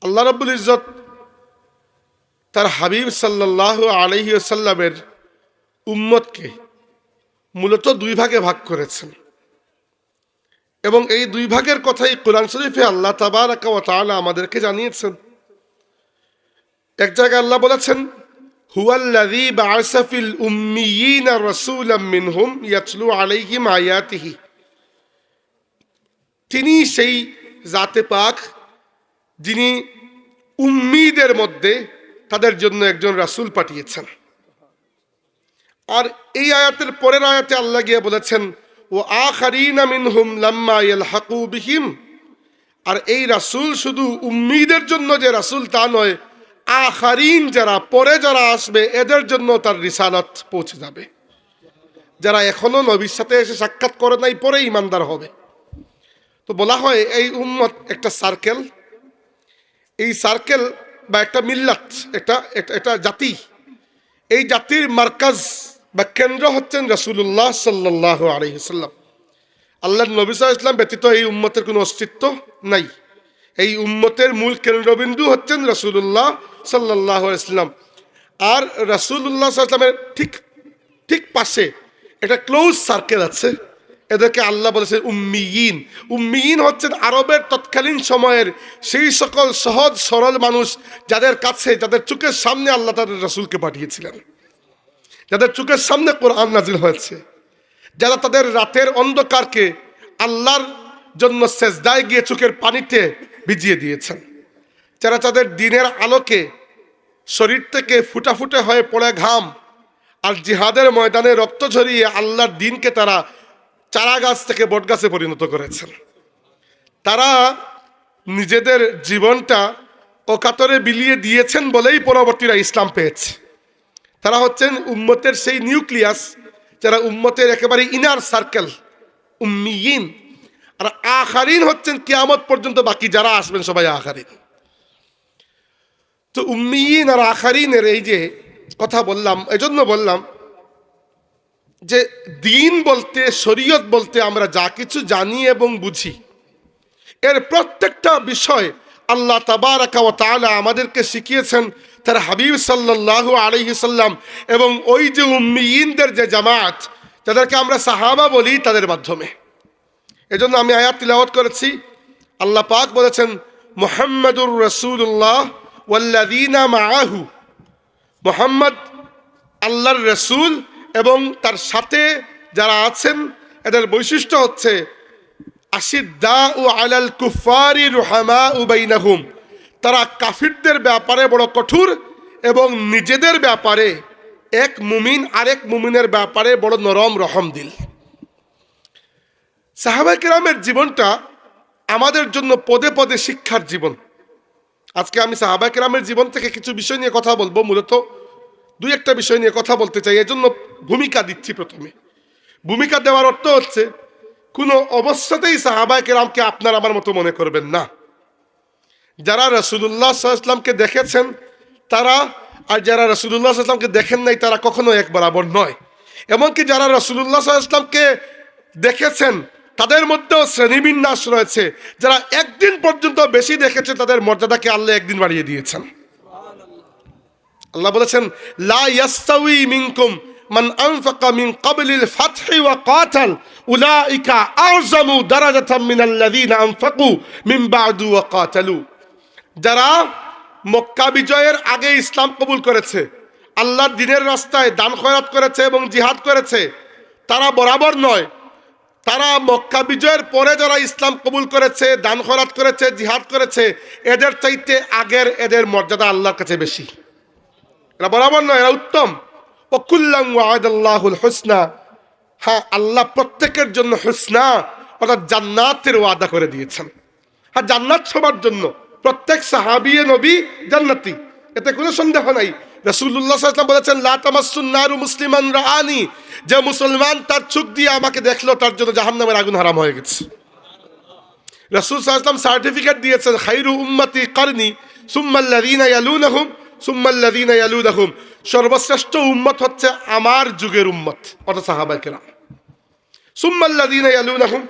আল্লাহ রাব্বুল ইজ্জত তার হাবিব সাল্লাল্লাহু আলাইহি ওয়াসাল্লামের উম্মতকে মূলত দুই ভাগে ভাগ করেছেন এবং এই দুই ভাগের কথাই কোরআন শরীফে আল্লাহ তাবারাকা ওয়া তাআলা আমাদেরকে জানিয়েছেন। এক জায়গায় আল্লাহ বলেছেন, হুয়াল্লাযী বা'আসা ফিল উম্মিয়িনা রাসূলাম মিনহুম ইয়াতলু আলাইহিম আয়াতিহি। তিনি সেই জাতে পাক যিনি উম্মীদের মধ্যে তাদের জন্য একজন রাসূল পাঠিয়েছেন। আর এই আয়াতের পরের আয়াতে আল্লাহ গিয়ে বলেছেন, ও আখারিনা মিনহুম লাম্মা ইয়ালহাকু বিহিম। আর এই রাসূল শুধু উম্মীদের জন্য যে রাসূল তা নয়, আখারিন যারা পরে যারা আসবে এদের জন্য তার রিসালাত পৌঁছে যাবে। যারা এখনো নবীর সাথে এসে সাক্ষাৎ করে নাই পরে ঈমানদার হবে। তো বলা হয় এই উম্মত একটা সার্কেল, এই সার্কেল বা একটা মিল্লাত, একটা জাতি। এই জাতির মার্কাজ বা কেন্দ্র হচ্ছেন রাসূলুল্লাহ সাল্লাল্লাহু আলাইহি ওয়াসাল্লাম। আল্লাহর নবী সাল্লাল্লাহু আলাইহি ওয়াসাল্লাম ব্যতীত এই উম্মতের কোনো অস্তিত্ব নাই। এই উম্মতের মূল কেন্দ্রবিন্দু হচ্ছেন রাসূলুল্লাহ সাল্লাল্লাহু আলাইহি ওয়াসাল্লাম। আর রাসূলুল্লাহ সাল্লাল্লাহু আলাইহি ওয়াসাল্লামের ঠিক পাশে একটা ক্লোজ সার্কেল আছে, এদেরকে আল্লাহ বলেছেন উম্মিয়িন। উম্মিয়িন হচ্ছেন আরবের তৎকালীন সময়ের সেই সকল সহজ সরল মানুষ যাদের কাছে, যাদের চোখের সামনে আল্লাহ তাদের রাসূলকে পাঠিয়েছিলেন, যাদের চোখের সামনে কোরআন নাজিল হয়েছে, যারা তাদের রাতের অন্ধকারকে আল্লাহর জন্য সেজদায় গিয়ে চোখের পানিতে ভিজিয়ে দিয়েছেন, যারা তাদের দিনের আলোকে শরীর থেকে ফুটা ফুটে হয়ে পড়ে ঘাম আর জিহাদের ময়দানে রক্ত ঝরিয়ে আল্লাহর দ্বীনকে তারা চারা গাছ থেকে বটগাছে পরিণত করেছেন। তারা নিজেদের জীবনটা অকাতরে বিলিয়ে দিয়েছেন বলেই পরবর্তীরা ইসলাম পেয়েছে। তারা হচ্ছেন উম্মতের সেই নিউক্লিয়াস, যারা উম্মতের একেবারে ইনার সার্কেল, উম্মিয়িন। আর আখারিন হচ্ছেন কিয়ামত পর্যন্ত বাকি যারা আসবেন সবাই আখারিন। তো উম্মিয়িন আর আখারিনের এই যে কথা বললাম, এজন্য বললাম যে দিন বলতে, শরীয়ত বলতে আমরা যা কিছু জানি এবং বুঝি, এর প্রত্যেকটা বিষয় আল্লাহ তাবারাকা ওয়া তাআলা আমাদেরকে শিখিয়েছেন তার হাবিব সাল্লাল্লাহু আলাইহি সাল্লাম এবং ওই যে উম্মিয়িনদের যে জামাত, যাদেরকে আমরা সাহাবা বলি, তাদের মাধ্যমে। এজন্য আমি আয়াত তিলাওয়াত করেছি। আল্লাহ পাক বলেছেন, মুহাম্মাদুর রাসূলুল্লাহ ওয়াল্লাযীনা মাআহু। মুহাম্মদ আল্লাহর রাসূল এবং তার সাথে যারা আছেন, এদের বৈশিষ্ট্য হচ্ছে আশিদ্দাউ আলাল কুফারি রুহামাউ বাইনাহুম। তারা কাফিরদের ব্যাপারে বড় কঠোর এবং নিজেদের ব্যাপারে এক মুমিন আরেক মুমিনের ব্যাপারে বড় নরম রহমদিল। সাহাবায়ে কেরামের জীবনটা আমাদের জন্য পদে পদে শিক্ষার জীবন। আজকে আমি সাহাবায়ে কেরামের জীবন থেকে কিছু বিষয় নিয়ে কথা বলবো, মূলত দুই একটা বিষয় নিয়ে কথা বলতে চাই। এজন্য ভূমিকা দিচ্ছি। প্রথমে ভূমিকা দেওয়ার অর্থ হচ্ছে কোনো অবস্থাতেই সাহাবায়ে কেরামকে আপনার আমার মতো মনে করবেন না। যারা রাসূলুল্লাহ সাল্লাল্লাহু আলাইহি ওয়াসাল্লামকে দেখেছেন তারা, আর যারা রাসূলুল্লাহ সাল্লাল্লাহু আলাইহি ওয়াসাল্লামকে দেখেন নাই তারা কখনো এক বরাবর নয়। এমনকি যারা রাসূলুল্লাহ সাল্লাল্লাহু আলাইহি ওয়াসাল্লামকে দেখেছেন তাদের মধ্যেও শ্রেণীবিন্যাস রয়েছে। যারা একদিন পর্যন্ত বেশি দেখেছে তাদের মর্যাদাকে আল্লাহ একদিন বাড়িয়ে দিয়েছেন। আল্লাহ বলেছেন, লা ইয়াস্তাউই মিনকুম মান আনফাকা মিন ক্বাবলিল ফাতহি ওয়া কাতাল উলাইকা আযমু দারাজাতাম মিনাল্লাযীনা আনফাকু মিন বা'দু ওয়া কাতালু। যারা মক্কা বিজয়ের আগে ইসলাম কবুল করেছে, আল্লাহর দ্বীনের রাস্তায় দান খয়রাত করেছে এবং জিহাদ করেছে, তারা বরাবর নয়। তারা মক্কা বিজয়ের পরে যারা ইসলাম কবুল করেছে, দান খয়রাত করেছে, জিহাদ করেছে, এদের চাইতে আগের এদের মর্যাদা আল্লাহর কাছে বেশি। এরা বরাবর নয়, এরা উত্তম। ওয়াকুল্লান ওয়া'দাল্লাহুল হুসনা। হ্যাঁ, আল্লাহ প্রত্যেকের জন্য হুসনা অর্থাৎ জান্নাতের ওয়াদা করে দিয়েছেন। হ্যাঁ, জান্নাত সবার জন্য, প্রত্যেক সাহাবী নবী জান্নাতি, এতে কোনো সন্দেহ নাই। রাসূলুল্লাহ সাল্লাল্লাহু আলাইহি ওয়াসাল্লাম বলেছেন, লা তামাসসুন নারু মুসলিমান রাআনি। যে মুসলমান তার চোখ দিয়ে আমাকে দেখলো তার জন্য জাহান্নামের আগুন হারাম হয়ে গেছে। রাসূল সাল্লাল্লাহু আলাইহি ওয়াসাল্লাম সার্টিফিকেট দিয়েছেন, খায়রু উম্মতি কারনি সুম্মাল্লাযীনা ইয়ালুনাহুম সুম্মাল্লাযীনা ইয়ালুনাহুম। সর্বশ্রেষ্ঠ উম্মত হচ্ছে আমার যুগের উম্মত, অর্থাৎ সাহাবায়ে কেরাম। সুম্মাল্লাযীনা ইয়ালুনাহুম,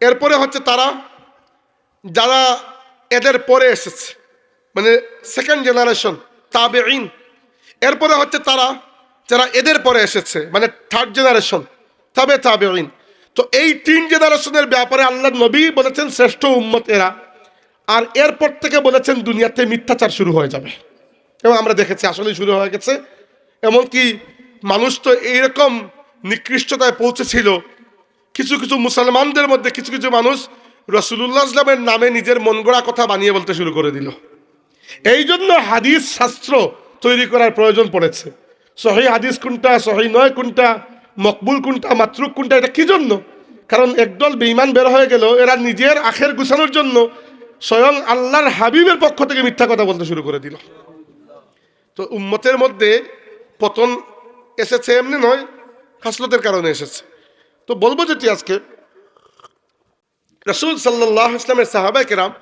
এরপরে হচ্ছে তারা যারা এদের পরে এসেছে। মানে সেকেন্ড জেনারেশন তাবেঈন। এরপরে হচ্ছে তারা যারা এদের পরে এসেছে, মানে থার্ড জেনারেশন তাবেঈন। তো এই 3 জেনারেশনের ব্যাপারে আল্লাহ নবী বলেছেন শ্রেষ্ঠ উম্মত এরা। আর এরপর থেকে বলেছেন দুনিয়াতে মিথ্যাচার শুরু হয়ে যাবে, এবং আমরা দেখেছি আসলেই শুরু হয়ে গেছে। এমনকি মানুষ তো এইরকম নিকৃষ্টতায় পৌঁছেছিল, কিছু কিছু মুসলমানদের মধ্যে কিছু কিছু মানুষ রাসূলুল্লাহ সাল্লাল্লাহু আলাইহি ওয়াসাল্লামের নামে নিজের মন গড়া কথা বানিয়ে বলতে শুরু করে দিল। এই জন্য হাদিস শাস্ত্র তৈরি করার প্রয়োজন পড়েছে। সহিহ হাদিস কোনটা, সহিহ নয় কোনটা, মকবুল কোনটা, মাতরুক কোনটা, এটা কি জন্য? কারণ একদল বেঈমান বের হয়ে গেল, এরা নিজের আখের গুছানোর জন্য স্বয়ং আল্লাহর হাবিবের পক্ষ থেকে মিথ্যা কথা বলতে শুরু করে দিল। তো উম্মতের মধ্যে পতন এসেছে এমনি নয়, খাসলতের কারণে এসেছে। তো বলবো যেটি আজকে রাসূল সাল্লাল্লাহু আলাইহি ওয়াসাল্লামের সাহাবায়ে কেরাম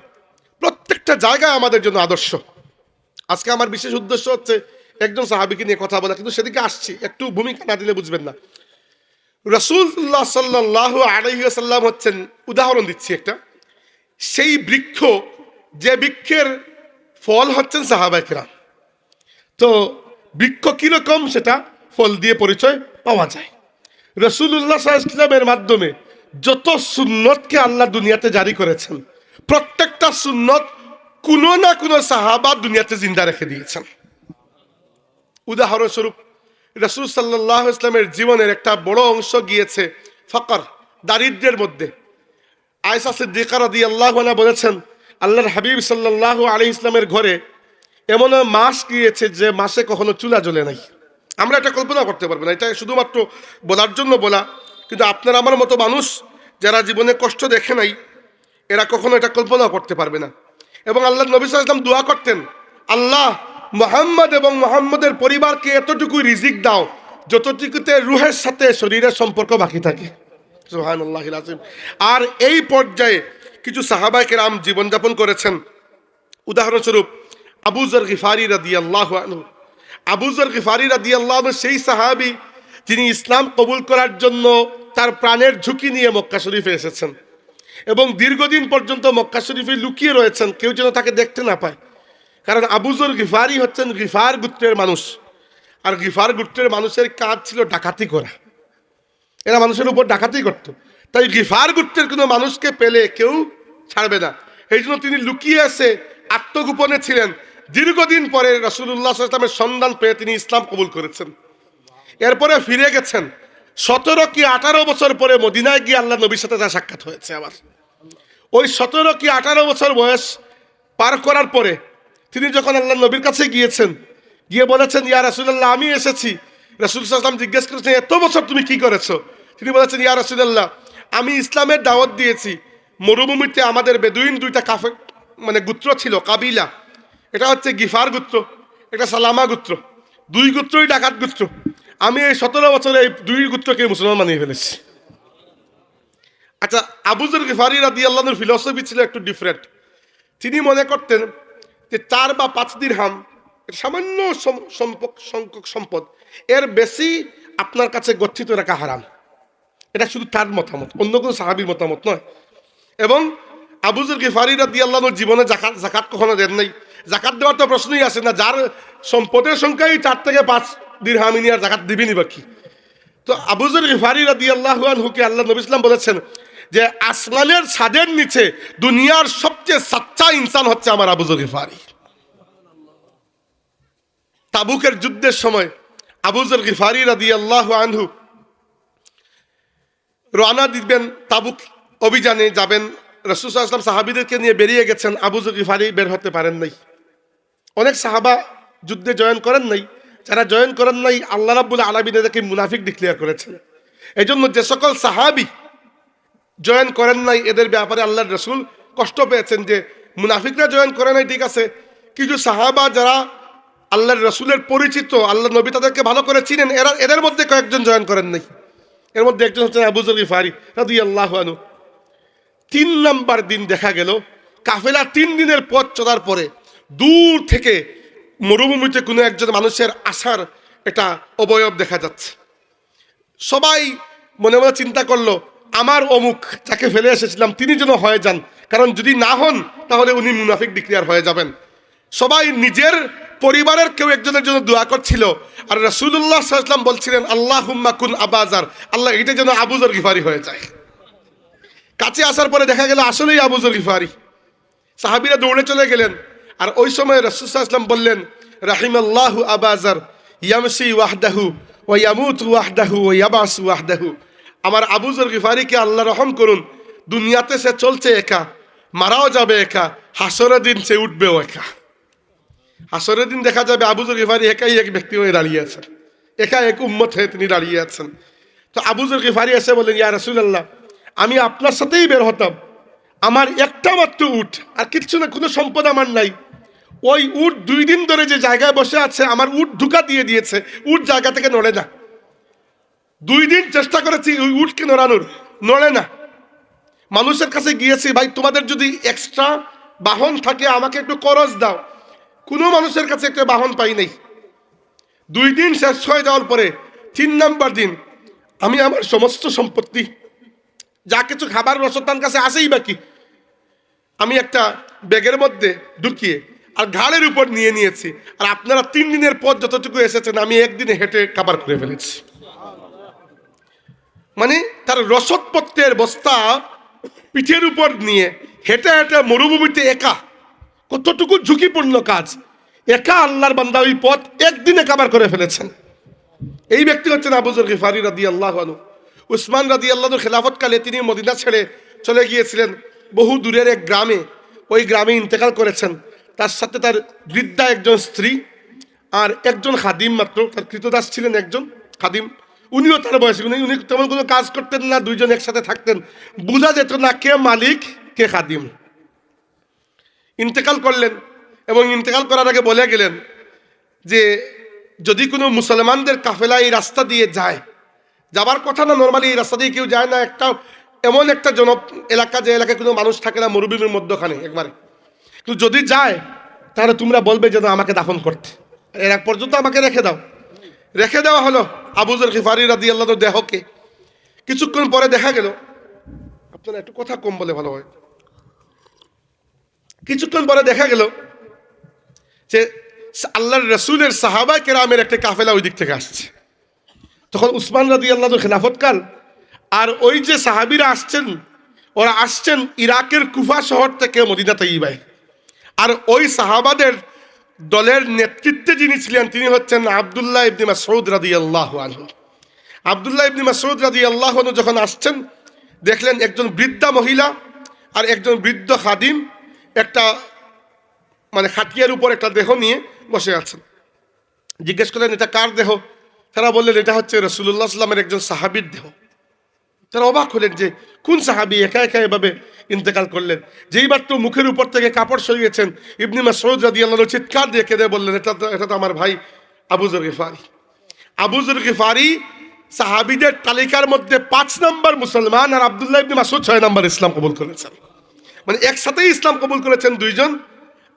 প্রত্যেকটা জায়গায় আমাদের জন্য আদর্শ। আজকে আমার বিশেষ উদ্দেশ্য হচ্ছে একজন সাহাবীকে নিয়ে কথা বলা, কিন্তু সেদিকে আসছি, একটু ভূমিকা না দিলে বুঝবেন না। রাসূলুল্লাহ সাল্লাল্লাহু আলাইহি ওয়াসাল্লাম হচ্ছেন, উদাহরণ দিচ্ছি একটা, সেই বৃক্ষ যে বৃক্ষের ফল হচ্ছেন সাহাবায়ে কেরাম। তো বৃক্ষ কিরকম সেটা ফল দিয়ে পরিচয় পাওয়া যায়। রাসূলুল্লাহ সাল্লাল্লাহু আলাইহি ওয়াসাল্লামের মাধ্যমে যত সুন্নতকে আল্লাহ দুনিয়াতে জারি করেছেন, প্রত্যেকটা সুন্নত কোনো না কোনো সাহাবা দুনিয়াতে জিন্দা রেখে দিয়েছেন। উদাহরণস্বরূপ রাসূল সাল্লাল্লাহু আলাইহি ওয়াসাল্লামের জীবনের একটা বড় অংশ গিয়েছে ফকর, দারিদ্র্যের মধ্যে। আয়েশা সিদ্দিকা রাদিয়াল্লাহু আনহা বলেছেন, আল্লাহর হাবিব সাল্লাল্লাহু আলাইহি ওয়াসাল্লামের ঘরে এমন মাস গিয়েছে যে মাসে কখনো চুলা জ্বলে নাই। আমরা এটা কল্পনা করতে পারবো না, এটা শুধুমাত্র বলার জন্য বলা, কিন্তু আপনার আমার মতো মানুষ যারা জীবনে কষ্ট দেখে নাই, এরা কখনো এটা কল্পনা করতে পারবে না। এবং আল্লাহ নবী সাল্লাল্লাহু আলাইহি ওয়াসাল্লাম দোয়া করতেন, আল্লাহ মুহাম্মদ এবং মুহাম্মদের পরিবারকে এতটুকু রিজিক দাও যতটুকুতে রুহের সাথে শরীরের সম্পর্ক বাকি থাকে। সুবহানাল্লাহিল আযীম। আর এই পর্যায়ে কিছু সাহাবায়ে কেরাম জীবনযাপন করেছেন। উদাহরণস্বরূপ আবু যর গিফারি রাদিয়াল্লাহু আনহু। আবু যর গিফারি রাদিয়াল্লাহু আনহু সেই সাহাবী যিনি ইসলাম কবুল করার জন্য তার প্রাণের ঝুঁকি নিয়ে মক্কা শরীফে এসেছেন এবং দীর্ঘদিন পর্যন্ত মক্কা শরীফে লুকিয়ে রয়েছেন, কেউ যেন তাকে দেখতে না পায়। কারণ আবু যর গিফারি হচ্ছেন গিফার গোত্রের মানুষ, আর গিফার গোত্রের মানুষের কাজ ছিল ডাকাতি করা, এরা মানুষের উপর ডাকাতি করত। তাই গিফার গোত্রের কোনো মানুষকে পেলে কেউ ছাড়বে না, এই জন্য তিনি লুকিয়ে এসে আত্মগোপনে ছিলেন। দীর্ঘদিন পরে রাসূলুল্লাহ সাল্লাল্লাহু আলাইহি ওয়াসাল্লামের সন্ধান পেয়ে তিনি ইসলাম কবুল করেছেন। এরপরে ফিরে গেছেন 17 কি 18 বছর পরে মদিনায় গিয়ে আল্লাহ নবীর সাথে তার সাক্ষাৎ হয়েছে। আবার ওই 17 কি 18 বছর বয়স পার করার পরে তিনি যখন আল্লাহ নবীর কাছে গিয়েছেন, গিয়ে বলেছেন, ইয়া রাসূলুল্লাহ আমি এসেছি। রাসূল সাল্লাল্লাহু আলাইহি ওয়াসাল্লাম জিজ্ঞেস করেছেন, এত বছর তুমি কি করেছো? তিনি বলেছেন, ইয়া রাসূলুল্লাহ আমি ইসলামের দাওয়াত দিয়েছি। মরুভূমিতে আমাদের বেদুইন দুইটা কাফের মানে গোত্র ছিল, কাবিলা। এটা হচ্ছে গিফার গোত্র, এটা সালামা গোত্র, দুই গোত্রই ডাকাত গোত্র। আমি এই 17 বছরে এই দুই গোত্রকে মুসলমান বানিয়ে ফেলেছি। আচ্ছা, আবু যর গিফারি রাদিয়াল্লাহু আনহুর ফিলসফি ছিল একটু ডিফারেন্ট। তিনি মনে করতেন যে 4 বা 5 দিরহাম সামান্য সংখ্যক সম্পদ, এর বেশি আপনার কাছে গচ্ছিত রাখা হারাম। এটা শুধু তার মতামত, অন্য কোনো সাহাবীর মতামত নয়। এবং আবু যর গিফারি রাদিয়াল্লাহু আনহুর জীবনে যাকাত কখনো দেন নাই। যাকাত দেওয়ার তো প্রশ্নই আসে না, যার সম্পদের সংখ্যাই 4 থেকে 5 দিরহাম, ইনি আর যাকাত দিবেনই বা কি? তো আবু যর গিফারি রাদিয়াল্লাহু আনহুকে আল্লাহ নবী সাল্লাল্লাহু আলাইহি ওয়াসাল্লাম বলেছেন যে আসমানের ছাদের নিচে দুনিয়ার সবচেয়ে সাচ্চা ইনসান হচ্ছে আমার আবু যর গিফারি। তাবুকের যুদ্ধের সময় আবু যর গিফারি রাদিয়াল্লাহু আনহু রওনা দিবেন, তাবুক অভিযানে যাবেন। রাসূল সাল্লাল্লাহু আলাইহি ওয়াসাল্লাম সাহাবীদেরকে নিয়ে বেরিয়ে গেছেন, আবু যর গিফারি বের হতে পারেন নাই। অনেক সাহাবা যুদ্ধে জয়েন করেন নাই, যারা জয়েন করেন নাই আল্লাহ রাব্বুল আলামিন এদেরকে মুনাফিক ডিক্লেয়ার করেছেন। এই জন্য যে সকল সাহাবী জয়েন করেন নাই এদের ব্যাপারে আল্লাহর রাসূল কষ্ট পেয়েছেন যে মুনাফিকরা জয়েন করে নাই ঠিক আছে, কিছু সাহাবা যারা আল্লাহর রাসূলের পরিচিত, আল্লাহ নবী তাদেরকে ভালো করে চিনেন, এদের মধ্যে কয়েকজন জয়েন করেন নাই। এর মধ্যে একজন হচ্ছেন আবু যর গিফারি রাদিয়াল্লাহু আনহু। 3 নাম্বার দিন দেখা গেল কাফেলা 3 দিনের পথ চলার পরে দূর থেকে মরুভূমিতে কোনো একজন মানুষের আসার একটা অবয়ব দেখা যাচ্ছে। সবাই মনে মনে চিন্তা করলো, আমার অমুক যাকে ফেলে এসেছিলাম তিনি যেন হয়ে যান, কারণ যদি না হন তাহলে উনি মুনাফিক ডিক্লেয়ার হয়ে যাবেন। সবাই নিজের পরিবারের কেউ একজনের জন্য দোয়া করছিল, আর রাসূলুল্লাহ সাল্লাল্লাহু আলাইহি ওয়াসাল্লাম বলছিলেন আল্লাহুম্মা কুন আবাজার, আল্লাহ এটা যেন আবু যর গিফারি হয়ে যায়। কাছে আসার পরে দেখা গেল আসলেই আবু যর গিফারি। সাহাবীরা দৌড়ে চলে গেলেন, আর ওই সময় রাসূল সাল্লাল্লাহু আলাইহি ওয়াসাল্লাম বললেন রাহিমাল্লাহু আবাজার ইয়ামশি ওয়াহদাহু ওয়া ইয়ামুতু ওয়াহদাহু ওয়া ইয়াবাসু ওয়াহদাহু। আমার আবু যর গিফারিকে আল্লাহ রহম করুন, দুনিয়াতে সে চলছে একা, মারাও যাবে একা, হাসরের দিন সে উঠবেও একা। হাসরের দিন দেখা যাবে আবু যর গিফারি একাই এক ব্যক্তি হয়ে দাঁড়িয়ে আছেন, একা এক উম্মত হয়ে তিনি দাঁড়িয়ে আছেন। তো আবু যর গিফারি এসে বলেন ইয়া রাসূলুল্লাহ, আমি আপনার সাথেই বের হতাম, আমার একটা মাত্র উট, আর কিচ্ছু না, কোনো সম্পদ আমার নাই। ওই উট 2 দিন ধরে যে জায়গায় বসে আছে, আমার উট ধোঁকা দিয়ে দিয়েছে, উট জায়গা থেকে নড়ে না। 2 দিন চেষ্টা করেছি ওই উটকে নড়ানোর, নড়ে না। মানুষের কাছে গিয়েছি, ভাই তোমাদের যদি এক্সট্রা বাহন থাকে আমাকে একটু করজ দাও, কোনো মানুষের কাছে একটা বাহন পাই নাই। 2 দিন শেষ হয়ে যাওয়ার পরে 3 নম্বর দিন আমি আমার সমস্ত সম্পত্তি যা কিছু খাবার রসদ তার কাছে আসেই বাকি, আমি একটা ব্যাগের মধ্যে ঢুকিয়ে আর ঘাড়ের উপর নিয়ে নিয়েছি, আর আপনারা 3 দিনের পর যতটুকু এসেছেন আমি একদিনে হেঁটে কাবার করে ফেলেছি। মানে তার রসদপত্রের বস্তা পিঠের উপর নিয়ে হেঁটে হেঁটে মরুভূমিতে একা, কতটুকু ঝুঁকিপূর্ণ কাজ, একা আল্লাহর বান্দা ওই পথ একদিনে কাবার করে ফেলেছেন। এই ব্যক্তি হচ্ছেন আবু যর গিফারি রাদিয়াল্লাহু আনহু। উসমান রাদিয়াল্লাহু আনহু খেলাফতকালে তিনি মদিনা ছেড়ে চলে গিয়েছিলেন বহু দূরের এক গ্রামে, ওই গ্রামে ইন্তেকাল করেছেন। তার সাথে তার বৃদ্ধা একজন স্ত্রী আর একজন খাদিম মাত্র, তার কৃতদাস ছিলেন একজন খাদিম, উনিও তার বয়সী, উনি তেমন কোনো কাজ করতেন না, 2 জন একসাথে থাকতেন, বোঝা যেত না কে মালিক কে খাদিম। ইন্তেকাল করলেন এবং ইন্তেকাল করার আগে বলে গেলেন যে যদি কোনো মুসলমানদের কাফেলা এই রাস্তা দিয়ে যায়, যাবার কথা না, নর্মালি এই রাস্তা দিয়ে কেউ যায় না, একটা এমন একটা এলাকা যে এলাকায় কোনো মানুষ থাকে না, মরুভূমির মধ্যখানে একবারে, কিন্তু যদি যায় তাহলে তোমরা বলবে যেন আমাকে দাফন করতে, এর এক পর্যন্ত আমাকে রেখে দাও। রেখে দেওয়া হলো আবু যর গিফারি রাদিয়াল্লাহু আনহু দেহকে। কিছুক্ষণ পরে দেখা গেল, আপনারা একটু কথা কম বলে ভালো হয়, কিছুক্ষণ পরে দেখা গেল যে আল্লাহর রাসূলের সাহাবা কেরামের একটা কাফেলা ওই দিক থেকে আসছে। তখন উসমান রাদিয়াল্লাহু আনহু খেলাফতকাল, আর ওই যে সাহাবীরা আসছেন, ওরা আসছেন ইরাকের কুফা শহর থেকে মদিনা তাইয়্যিবায়। আর ওই সাহাবাদের দলের নেতৃত্বে যিনি ছিলেন তিনি হচ্ছেন আব্দুল্লাহ ইবনে মাসউদ রাদিয়াল্লাহু আনহু। আব্দুল্লাহ ইবনে মাসউদ রাদিয়াল্লাহু আনহু যখন আসছেন, দেখলেন একজন বৃদ্ধা মহিলা আর একজন বৃদ্ধ খাদিম একটা মানে খাটিয়ার উপর একটা দেহ নিয়ে বসে আছেন। জিজ্ঞেস করলেন এটা কার দেহ? তারা বললেন এটা হচ্ছে রাসূলুল্লাহ সাল্লাল্লাহু আলাইহি ওয়াসাল্লামের একজন সাহাবীর দেহ। তারা অবাক হলেন যে কোন সাহাবী একা একা এভাবে ইন্তেকাল করলেন। যেই মাত্র মুখের উপর থেকে কাপড় সরিয়েছেন, ইবনে মাসউদ রাদিয়াল্লাহু আনহু চিৎকার দিয়ে কেঁদে বললেন এটা তো আমার ভাই আবু যর গিফারি। আবু যর গিফারি সাহাবীদের তালিকার মধ্যে 5 নম্বর মুসলমান, আর আব্দুল্লাহ ইবনে মাসউদ 6 নম্বর ইসলাম কবুল করেছেন। মানে একসাথেই ইসলাম কবুল করেছেন 2 জন।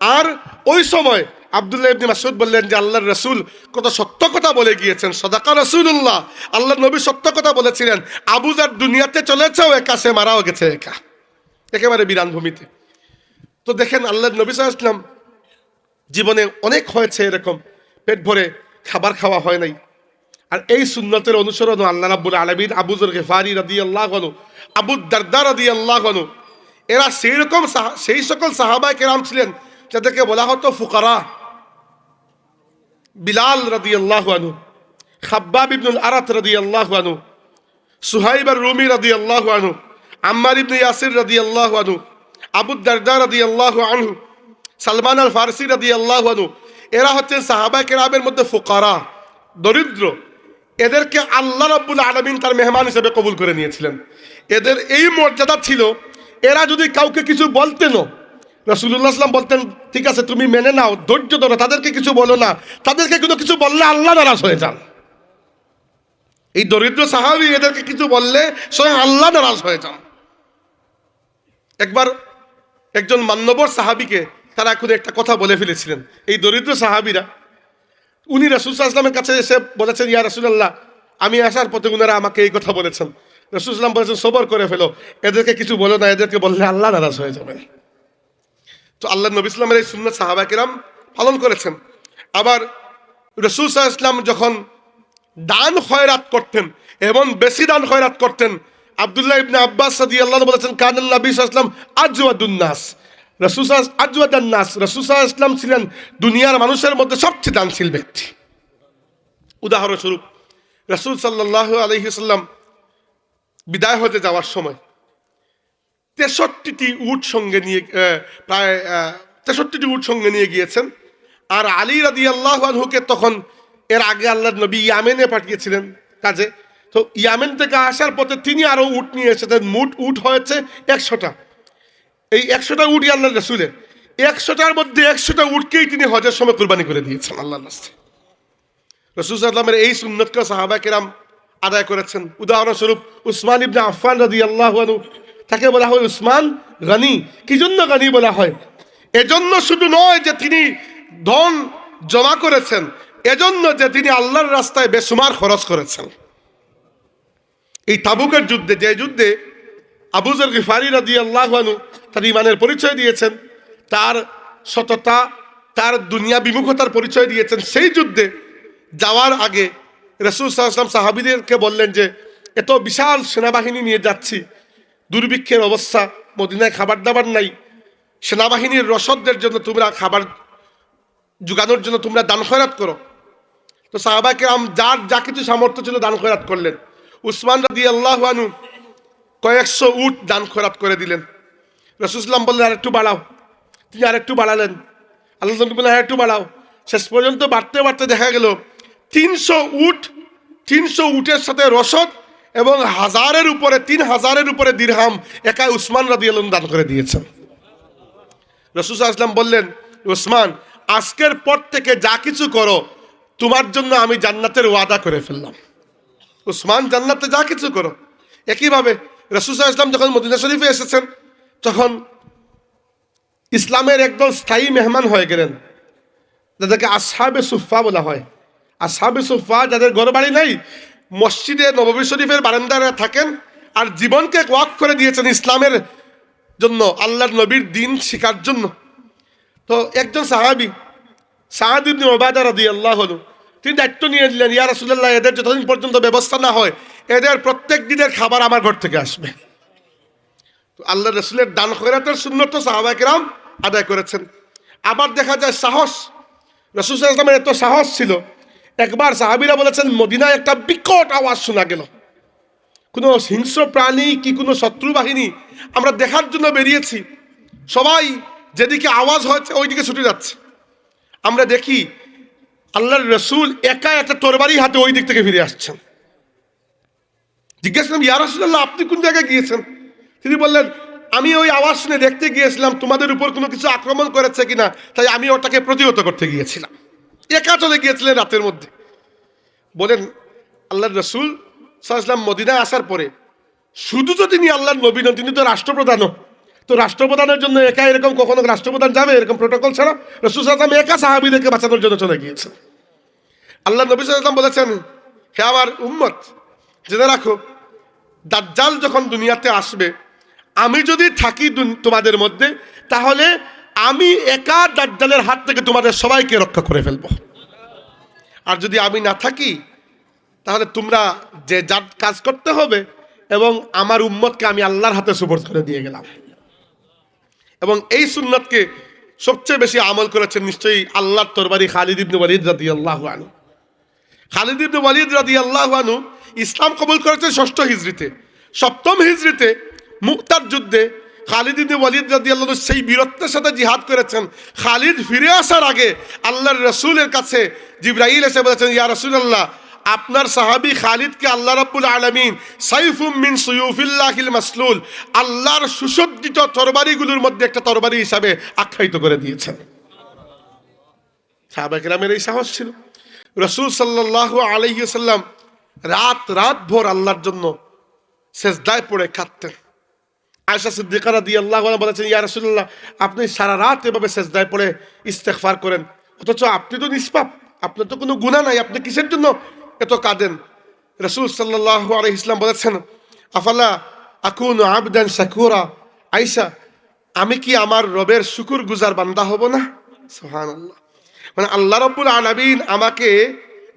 আর ওই সময় আব্দুল্লাহ ইবনে মাসউদ বললেন যে আল্লাহর রাসূল কত সত্য কথা বলে গিয়েছেন, সাদাকা রাসূলুল্লাহ, আল্লাহর নবী সত্য কথা বলেছিলেন, আবু যর দুনিয়াতে চলেছেও একা, সে মারাও গেছে একা, একেবারে বিরান ভূমিতে। তো দেখেন আল্লাহর নবী সাল্লাল্লাহু আলাইহি ওয়াসাল্লাম জীবনে অনেক হয়েছে এরকম পেট ভরে খাবার খাওয়া হয় নাই, আর এই সুন্নতের অনুসরণ আল্লাহ রাব্বুল আলামিন আবু যর গিফারি রাদিয়াল্লাহু আনহু, আবু দারদা রাদিয়াল্লাহু আনহু, এরা সেই সকল সাহাবায়ে কেরাম ছিলেন যাদেরকে বলা হতো ফুকারা। বিলাল রাদিয়াল্লাহু আনহু, খাব্বাব ইবনুল আরাত রাদিয়াল্লাহু আনহু, সুহাইব আর-রুমি রাদিয়াল্লাহু আনহু, আম্মার ইবনে ইয়াসির রাদিয়াল্লাহু আনহু, আবু দারদা রাদিয়াল্লাহু আনহু, সালমান আল ফারসি রাদিয়াল্লাহু আনহু, এরা হচ্ছেন সাহাবায়ে কেরামের মধ্যে ফুকারা, দরিদ্র। এদেরকে আল্লাহ রাব্বুল আলামিন তার মেহমান হিসেবে কবুল করে নিয়েছিলেন। এদের এই মর্যাদা ছিল, এরা যদি কাউকে কিছু বলতেন, রাসূলুল্লাহ সাল্লাল্লাহু আলাইহি ওয়াসাল্লাম বলতেন ঠিক আছে তুমি মেনে নাও, ধৈর্য ধরো, তাদেরকে কিছু বলো না, তাদেরকে কিছু বললে আল্লাহ নারাজ হয়ে যান। এই দরিদ্র সাহাবী এদেরকে কিছু বললে স্বয়ং আল্লাহ নারাজ হয়ে যান। একবার একজন মান্যবর সাহাবীকে তারা এখন একটা কথা বলে ফেলেছিলেন, এই দরিদ্র সাহাবীরা। উনি রাসূল সাল্লাল্লাহু আলাইহি ওয়াসাল্লামের কাছে এসে বলেছেন ইয়া রাসূলুল্লাহ, আমি আসার পথে উনারা আমাকে এই কথা বলেছেন। রাসূল সাল্লাল্লাহু আলাইহি ওয়াসাল্লাম বলেছেন সবর করে ফেলো, এদেরকে কিছু বলো না, এদেরকে বললে আল্লাহ নারাজ হয়ে যাবে। তো আল্লাহ নবী সাল্লাল্লাহু আলাইহি ওয়াসাল্লামের এই সুন্নাত সাহাবা কেরাম পালন করেছেন। আবার রাসূল সাল্লাল্লাহু আলাইহি ওয়াসাল্লাম যখন দান খয়রাত করতেন এবং বেশি দান খয়রাত করতেন, আব্দুল্লাহ ইবনে আব্বাস রাদিয়াল্লাহু আনহু বলেছেন, কানান নবী সাল্লাল্লাহু আলাইহি ওয়াসাল্লাম আজওয়াদুন নাস, রাসূল আজওয়াদান নাস, রাসূল সাল্লাল্লাহু আলাইহি ওয়াসাল্লাম ছিলেন দুনিয়ার মানুষের মধ্যে সবচেয়ে দানশীল ব্যক্তি। উদাহরণস্বরূপ রাসূল সাল্লাল্লাহু আলাইহি ওয়াসাল্লাম বিদায় হতে যাওয়ার সময় 63টি উট সঙ্গে নিয়ে প্রায় 63টি উট সঙ্গে নিয়ে গিয়েছেন। আর আলী রাদিয়াল্লাহু আনহুকে তখন এর আগে আল্লাহর নবী ইয়ামেনে পাঠিয়েছিলেন কাজে। তো ইয়ামেন থেকে আসার পথে তিনি আরো উট নিয়ে এসেছেন, মোট উট হয়েছে 100টা। এই 100টা উটই আল্লাহ রাসূলের, 100টার মধ্যে 100টা উটকেই তিনি হজের সময় কুরবানি করে দিয়েছেন আল্লাহর রাস্তায়। রাসূল সাল্লাল্লাহু আলাইহি ওয়াসাল্লামের এই সুন্নতকে সাহাবায়ে কেরাম আদায় করেছেন। উদাহরণস্বরূপ উসমান ইবনে আফফান রাদিয়াল্লাহু আনহু, তাকে বলা হয় উসমান গনি। কি জন্য গনি বলা হয়? এজন্য শুধু নয় যে তিনি ধন জমা করেছেন, এজন্য যে তিনি আল্লাহর রাস্তায় বেসুমার খরচ করেছেন। এই তাবুকের যুদ্ধে, যে যুদ্ধে আবু যর গিফারি রাদিয়াল্লাহু আনহু তার ঈমানের পরিচয় দিয়েছেন, তার সততা, তার দুনিয়া বিমুখতার পরিচয় দিয়েছেন, সেই যুদ্ধে যাওয়ার আগে রাসূল সাল্লাল্লাহু আলাইহি ওয়াসাল্লাম সাহাবীদেরকে বললেন যে এত বিশাল সেনাবাহিনী নিয়ে যাচ্ছি, দুর্ভিক্ষের অবস্থা, মদিনায় খাবার দাবার নাই, সেনাবাহিনীর রসদদের জন্য তোমরা খাবার জোগানোর জন্য তোমরা দান খয়রাত করো। তো সাহাবায়ে কেরাম যার যা কিছু সামর্থ্য ছিল দান খয়রাত করলেন। উসমান রাদিয়াল্লাহু আনহু কয়েকশো উট দান খয়রাত করে দিলেন। রাসূল সাল্লাল্লাহু বললেন আরেকটু বাড়াও, তিনি আরেকটু বাড়ালেন, আল্লাহ নবী বললেন আরেকটু বাড়াও। শেষ পর্যন্ত বাড়তে বাড়তে দেখা গেল 300 উট, 300 উটের সাথে রসদ এবং 3000-এর উপরে দিরহাম একাই উসমান রাদিয়াল্লাহু আনহু দান করে দিয়েছেন। রাসূল সাল্লাল্লাহু আলাইহি ওয়াসাল্লাম বললেন, উসমান আজকের পর থেকে যা কিছু করো তোমার জন্য আমি জান্নাতের ওয়াদা করে ফেললাম। উসমান জান্নাতে যা কিছু করো। একইভাবে রাসূল সাল্লাল্লাহু আলাইহি ওয়াসাল্লাম যখন মদিনা শরীফে এসেছেন, তখন ইসলামের একদল স্থায়ী মেহমান হয়ে গেলেন, যাদেরকে আসহাবে সুফফা বলা হয়। আসহাবে সুফফা যাদের ঘর বাড়ি নেই, মসজিদে নববী শরীফের বারান্দায় থাকেন আর জীবনকে ওয়াকফ করে দিয়েছেন ইসলামের জন্য, আল্লাহর নবীর দ্বীন শিখার জন্য। তো একজন সাহাবী সাদ ইবনে উবাদা রাদিয়াল্লাহু আনহু তিনি দায়িত্ব নিয়ে নিলেন, ইয়া রাসূলুল্লাহ এদের যতদিন পর্যন্ত ব্যবস্থা না হয় এদের প্রত্যেক দিনের খাবার আমার ঘর থেকে আসবে। তো আল্লাহ রাসূলের দান খয়রাতের সুন্নত সাহাবায়ে কেরাম আদায় করেছেন। আবার দেখা যায় সাহস, রাসূল সাল্লাল্লাহু আলাইহি ওয়াসাল্লামের এত সাহস ছিল, একবার সাহাবীরা বলেছেন মদিনায় একটা বিকট আওয়াজ শোনা গেল, কোনো হিংস্র প্রাণী কি কোনো শত্রু বাহিনী, আমরা দেখার জন্য বেরিয়েছি, সবাই যেদিকে আওয়াজ হচ্ছে ওইদিকে ছুটে যাচ্ছে। আমরা দেখি আল্লাহর রাসূল একা একটা তরবারি হাতে ওই দিক থেকে ফিরে আসছেন। জিজ্ঞেস করলাম, ইয়া রাসূলুল্লাহ আপনি কোন জায়গায় গিয়েছেন? তিনি বললেন, আমি ওই আওয়াজ শুনে দেখতে গিয়েছিলাম তোমাদের উপর কোনো কিছু আক্রমণ করেছে কিনা, তাই আমি ওটাকে প্রতিহত করতে গিয়েছিলাম। একা চলে গিয়েছিলেন রাতের মধ্যে। বলেন আল্লাহর রাসূল সাল্লাল্লাহু আলাইহি ওয়াসাল্লাম মদিনায় আসার পরে শুধু তো তিনি আল্লাহর নবী নন, তিনি তো রাষ্ট্রপ্রধানও। তো রাষ্ট্রপ্রধানের জন্য একা এরকম কখনো রাষ্ট্রপ্রধান যাবে এরকম প্রটোকল ছাড়া? রাসূল সাল্লাল্লাহু আলাইহি ওয়াসাল্লাম একা সাহাবীদেরকে বাঁচানোর জন্য চলে গিয়েছেন। আল্লাহ নবী সাল্লাল্লাহু আলাইহি ওয়াসাল্লাম বলেছেন, হে আমার উম্মত জেনে রাখো, দাজ্জাল যখন দুনিয়াতে আসবে, আমি যদি থাকি তোমাদের মধ্যে, তাহলে আমি একা দাজ্জালের হাত থেকে তোমাদের সবাইকে রক্ষা করে ফেলবো। আর যদি আমি না থাকি, তাহলে তোমরা যে যার কাজ করতে হবে, এবং আমার উম্মতকে আমি আল্লাহর হাতে সুপর্দ করে দিয়ে গেলাম। এবং এই সুন্নতকে সবচেয়ে বেশি আমল করেছেন নিশ্চয়ই আল্লাহর তরবারি খালিদ ইবনে ওয়ালিদ রাদিয়াল্লাহু আনহু। খালিদ ইবনে ওয়ালিদ রাদিয়াল্লাহু আনহু ইসলাম কবুল করেছেন 6ষ্ঠ হিজরিতে। 7ম হিজরিতে মুতার যুদ্ধে খালিদ ইবনে ওয়ালিদ রাদিয়াল্লাহু আনহু সেই বীরত্বের সাথে জিহাদ করেছেন। খালিদ ফিরে আসার আগে আল্লাহর রাসূলের কাছে জিবরাইল এসে বলেছেন, ইয়া রাসূলুল্লাহ আপনার সাহাবী খালিদকে আল্লাহ রাব্বুল আলামিন সাইফুম মিন সুয়ুফিল্লাহিল মাসলুল, আল্লাহর সুসজ্জিত তরবারিগুলোর মধ্যে একটা তরবারি হিসাবে আখ্যায়িত করে দিয়েছেন। সাহাবায়ে কেরামের এই সাহস ছিল। রাসূল সাল্লাল্লাহু আলাইহি ওয়াসাল্লাম রাত ভোর আল্লাহর জন্য সেজদায় পড়ে কাঁদতেন। আয়েশা সিদ্দিকা রাদিয়াল্লাহু আনহা বলেছেন, ইয়া রাসূলুল্লাহ আপনি সারা রাত এভাবে সেজদায় পড়ে ইস্তেগফার করেন, অথচ আপনি তো নিষ্পাপ, আপনার তো কোনো গুনাহ নাই, আপনি কিসের জন্য এত কাঁদেন? রাসূল সাল্লাল্লাহু আলাইহি ওয়াসাল্লাম বলেছেন, আফালা আকুনু আবদান শাকুরা, আয়েশা আমি কি আমার রবের শুকর গুজার বান্দা হব না? সুবহানাল্লাহ। মানে আল্লাহ রাব্বুল আলামিন আমাকে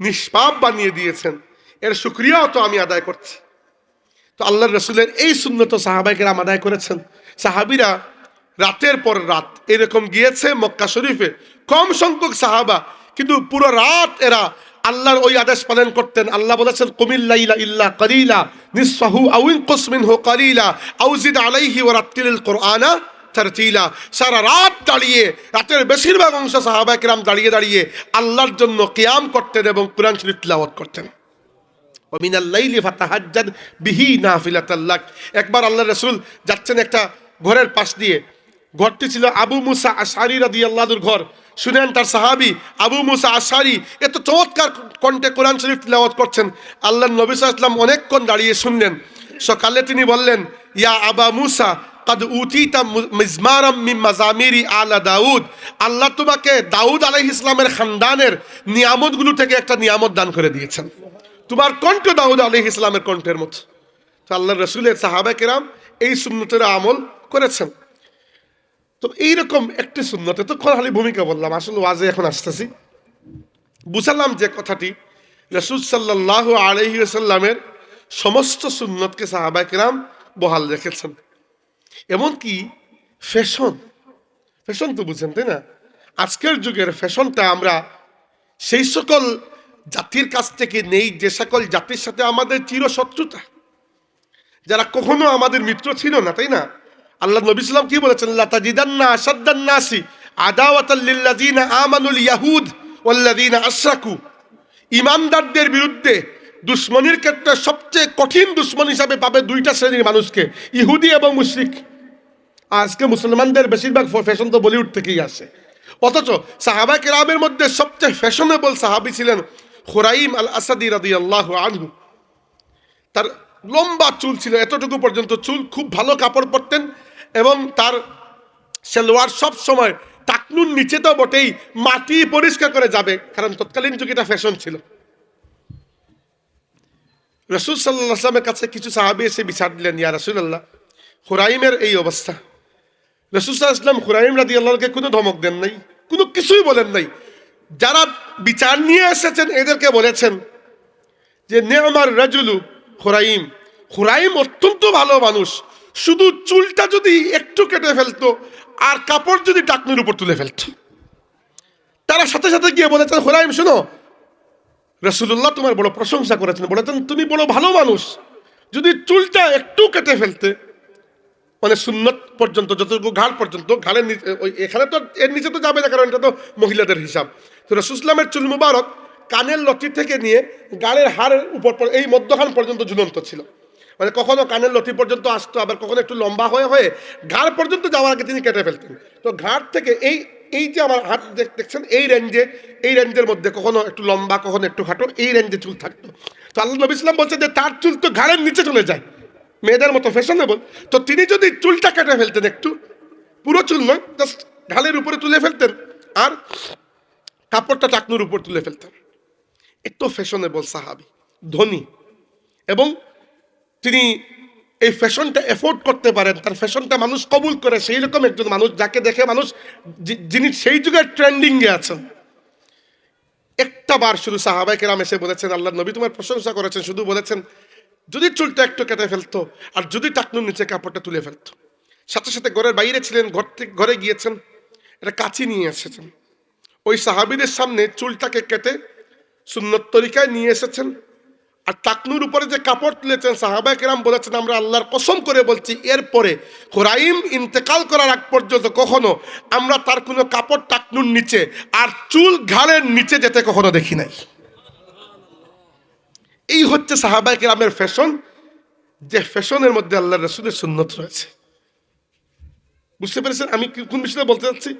নিষ্পাপ বানিয়ে দিয়েছেন, এর শুকরিয়াও তো আমি আদায় করছি। তো আল্লাহর রাসূলের এই সুন্নত সাহাবায়ে কেরাম আদায় করেছেন। সাহাবীরা রাতের পর রাত এরকম গিয়েছে মক্কা শরীফে, কম সংখ্যক সাহাবা, কিন্তু পুরো রাত এরা আল্লাহর ওই আদেশ পালন করতেন। আল্লাহ বলেছেন কুমিল লাইলা ইল্লা কালিলা নিসফাহু আও ইনকুস মিনহু কালিলা আও জিদ আলাইহি ওয়া রাত্তিলিল কুরআনা তারতিলা। সারা রাত দাঁড়িয়ে, রাতের বেশিরভাগ অংশ সাহাবায়ে কেরাম দাঁড়িয়ে দাঁড়িয়ে আল্লাহর জন্য কিয়াম করতেন এবং কোরআন শরীফ তিলাওয়াত করতেন। ওয়া মিনাল লাইলি ফাতাহাজ্জাদ বিহি নাফিলাতাল লাক। একবার আল্লাহর রাসূল যাচ্ছেন একটা ঘরের পাশ দিয়ে, ঘরটি ছিল আবু মুসা আশআরী রাদিয়াল্লাহু আনহুর ঘর। শুনেন তার সাহাবী আবু মুসা আশআরী এত চমৎকার কণ্ঠে কোরআন শরীফ তিলাওয়াত করছেন। আল্লাহর নবী সাল্লাল্লাহু আলাইহি ওয়াসাল্লাম অনেকক্ষণ দাঁড়িয়ে শুনলেন। সকালে তিনি বললেন, ইয়া আবা মুসা কাদ উতিতা মিজমারাম মিন মাজামিরি আলা দাউদ, আল্লাহ তোমাকে দাউদ আলাইহিস সালামের খানদানের নিয়ামতগুলো থেকে একটা নিয়ামত দান করে দিয়েছেন। তোমার কণ্ঠ দাউদ আলাইহিস সালামের কণ্ঠের মতো। তো আল্লাহর রাসূলের সাহাবায়ে কেরাম এই সুন্নতের আমল করেছেন। তো এইরকম একটি সুন্নতে তো খালি ভূমিকা বললাম, আসলে ওয়াজে এখন আসতেছি। বুঝালাম যে কথাটি রাসূল সাল্লাল্লাহু আলাইহি ওয়াসাল্লামের সমস্ত সুন্নতকে সাহাবায়ে কেরাম বহাল রেখেছেন। এমনকি ফ্যাশন তো বুঝেন তাই না? আজকের যুগের ফ্যাশনটা আমরা সেই সকল জাতির কাছ থেকে নেই যে সকল জাতির সাথে আমাদের চিরশত্রুতা, যারা কখনো আমাদের মিত্র ছিল না, তাই না? আল্লাহ নবী সাল্লাল্লাহু কি বলেছেন, লা তাজিদান্না আশাদ্দান নাসি আদাওয়াতাল লিল্লাযিনা আমানুল ইয়াহুদ ওয়াল্লাযিনা আশরাকু। ঈমানদারদের বিরুদ্ধে দুশমনির ক্ষেত্রে সবচেয়ে কঠিন দুশমন হিসাবে পাবে দুইটা শ্রেণীর মানুষকে, ইহুদি এবং মুশরিক। আজকে মুসলমানদের বেশিরভাগ ফ্যাশন তো বলিউড থেকেই আসে, অথচ সাহাবায়ে কেরামের মধ্যে সবচেয়ে ফ্যাশনেবল সাহাবী ছিলেন খুরাইম আল আসাদি রাদিয়াল্লাহু আনহু। তার লম্বা চুল ছিল, এতটুকু পর্যন্ত চুল, খুব ভালো কাপড় পরতেন এবং তার সালোয়ার সব সময় টাকনুর নিচে তো বটেই মাটি পরিষ্কার করে যাবে, কারণ তৎকালীন যুগে এটা ফ্যাশন ছিল। রাসূল সাল্লাল্লাহু আলাইহি ওয়াসাল্লামের কাছে কিছু সাহাবী এসে বিচার দিলেন, ইয়া রাসূলুল্লাহ, খুরাইমের এই অবস্থা। রাসূল সাল্লাল্লাহু আলাইহি ওয়াসাল্লাম খুরাইম রাদিয়াল্লাহু আনহুকে কোনো ধমক দেন নাই, কোনো কিছুই বলেন নাই। যারা বিচার নিয়ে এসেছেন এদেরকে বলেছেন যে নি'মার রাজুলু খুরাইম, খুরাইম অত্যন্ত ভালো মানুষ, শুধু চুলটা যদি একটু কেটে ফেলতো আর কাপড় যদি টাকনুর উপর তুলে ফেলতো। তারা সাথে সাথে গিয়ে বলেছেন, খুরাইম শোনো, রাসূলুল্লাহ তোমার বড় প্রশংসা করেছেন, বলেছেন তুমি বড় ভালো মানুষ, যদি চুলটা একটু কেটে ফেলতে, মানে সুন্নত পর্যন্ত, যতটুকু ঘাড় পর্যন্ত, ঘাড়ের নিচে, ওই এখানে তো এর নিচে তো যাবে না, কারণ এটা তো মহিলাদের হিসাব। তো রাসূল ইসলামের চুল মুবারক কানের লতি থেকে নিয়ে গাড়ের হাড়ের উপর এই মধ্যখান পর্যন্ত ঝুলন্ত ছিল, মানে কখনো কানের লতি পর্যন্ত আসতো, আবার কখনো একটু লম্বা হয়ে হয়ে ঘাড় পর্যন্ত যাওয়ার আগে তিনি কেটে ফেলতেন। তো ঘাড় থেকে এই যে আমার হাত দেখছেন, এই রেঞ্জের মধ্যে কখনো একটু লম্বা, কখনো একটু খাটো, এই রেঞ্জে চুল থাকতো। তো আল্লাহ নবী সাল্লাল্লাহু বলছেন যে তার চুল তো ঘাড়ের নিচে চলে যায়, মেয়েদের মতো ফ্যাশনেবল। তো তিনি যদি চুলটা কেটে ফেলতেন, একটু, পুরো চুল নয়, জাস্ট ঘাড়ের উপরে তুলে ফেলতেন আর কাপড়টা টাকনুর উপর তুলে ফেলতেন। এত ফ্যাশনেবল সাহাবী, ধনী, এবং তিনি এই ফ্যাশনটা এফোর্ড করতে পারেন, তার ফ্যাশনটা মানুষ কবুল করে, সেই রকম একজন মানুষ যাকে দেখে মানুষ, যিনি সেই যুগের ট্রেন্ডিংয়ে আছেন। একটা বার শুধু সাহাবায়ে কেরাম এসে বলেছেন, আল্লাহ নবী তোমার প্রশংসা করেছেন, শুধু বলেছেন যদি চুলটা একটু কেটে ফেলতো আর যদি টাকনুর নিচে কাপড়টা তুলে ফেলতো। সাথে সাথে ঘরের বাইরে ছিলেন, ঘরে গিয়েছেন, একটা কাঁচি নিয়ে এসেছেন, ওই সাহাবীদের সামনে চুলটাকে কেটে সুন্নত তরিকায় নিয়ে এসেছেন, আর টাকনুর উপরে যে কাপড় তুলেছেন, সাহাবায়ে কেরাম বলেছেন আমরা আল্লাহর কসম করে বলছি, এরপরে খুরাইম ইন্তেকাল করার আগ পর্যন্ত কখনো আমরা তার কোনো কাপড় টাকনুর নিচে আর চুল ঘাড়ের নিচে যেতে কখনো দেখি নাই। এই হচ্ছে সাহাবায়ে কেরামের ফ্যাশন, যে ফ্যাশনের মধ্যে আল্লাহর রাসূলের সুন্নত রয়েছে। বুঝতে পেরেছেন আমি কোন বিষয়টা বলতে চাচ্ছি?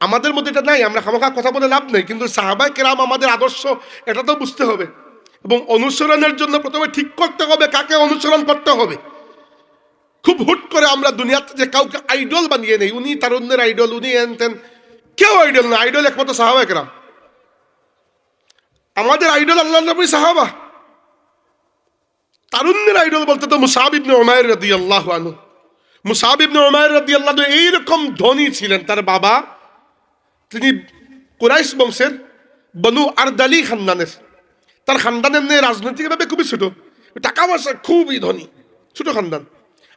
আমাদের মধ্যে এটা নাই, আমরা খামখা কথা বলে লাভ নেই, কিন্তু সাহাবায়ে কেরাম আমাদের আদর্শ, এটা তো বুঝতে হবে। এবং অনুসরণের জন্য প্রথমে ঠিক করতে হবে কাকে অনুসরণ করতে হবে। খুব হুট করে আমরা দুনিয়াতে যে কাউকে আইডল বানিয়ে নেই, উনি তারুণ্যের আইডল, উনি এনতেন, কেউ আইডল না। আইডল একমাত্র সাহাবায়ে কেরাম। আমাদের আইডল আল্লাহর নবী, সাহাবা। তারুণ্যের আইডল বলতে তো মুসআব ইবনে উমাইর রাদিয়াল্লাহু আনহু। মুসআব ইবনে উমাইর রাদিয়াল্লাহু আনহু এইরকম ধনী ছিলেন, তার বাবা, তিনি কুরাইশ বংশের বনু আরদালি খানদানের। তার খানদানের নিয়ে রাজনৈতিকভাবে খুবই ছোট, টাকা পয়সা খুবই ধনী, ছোট খানদান।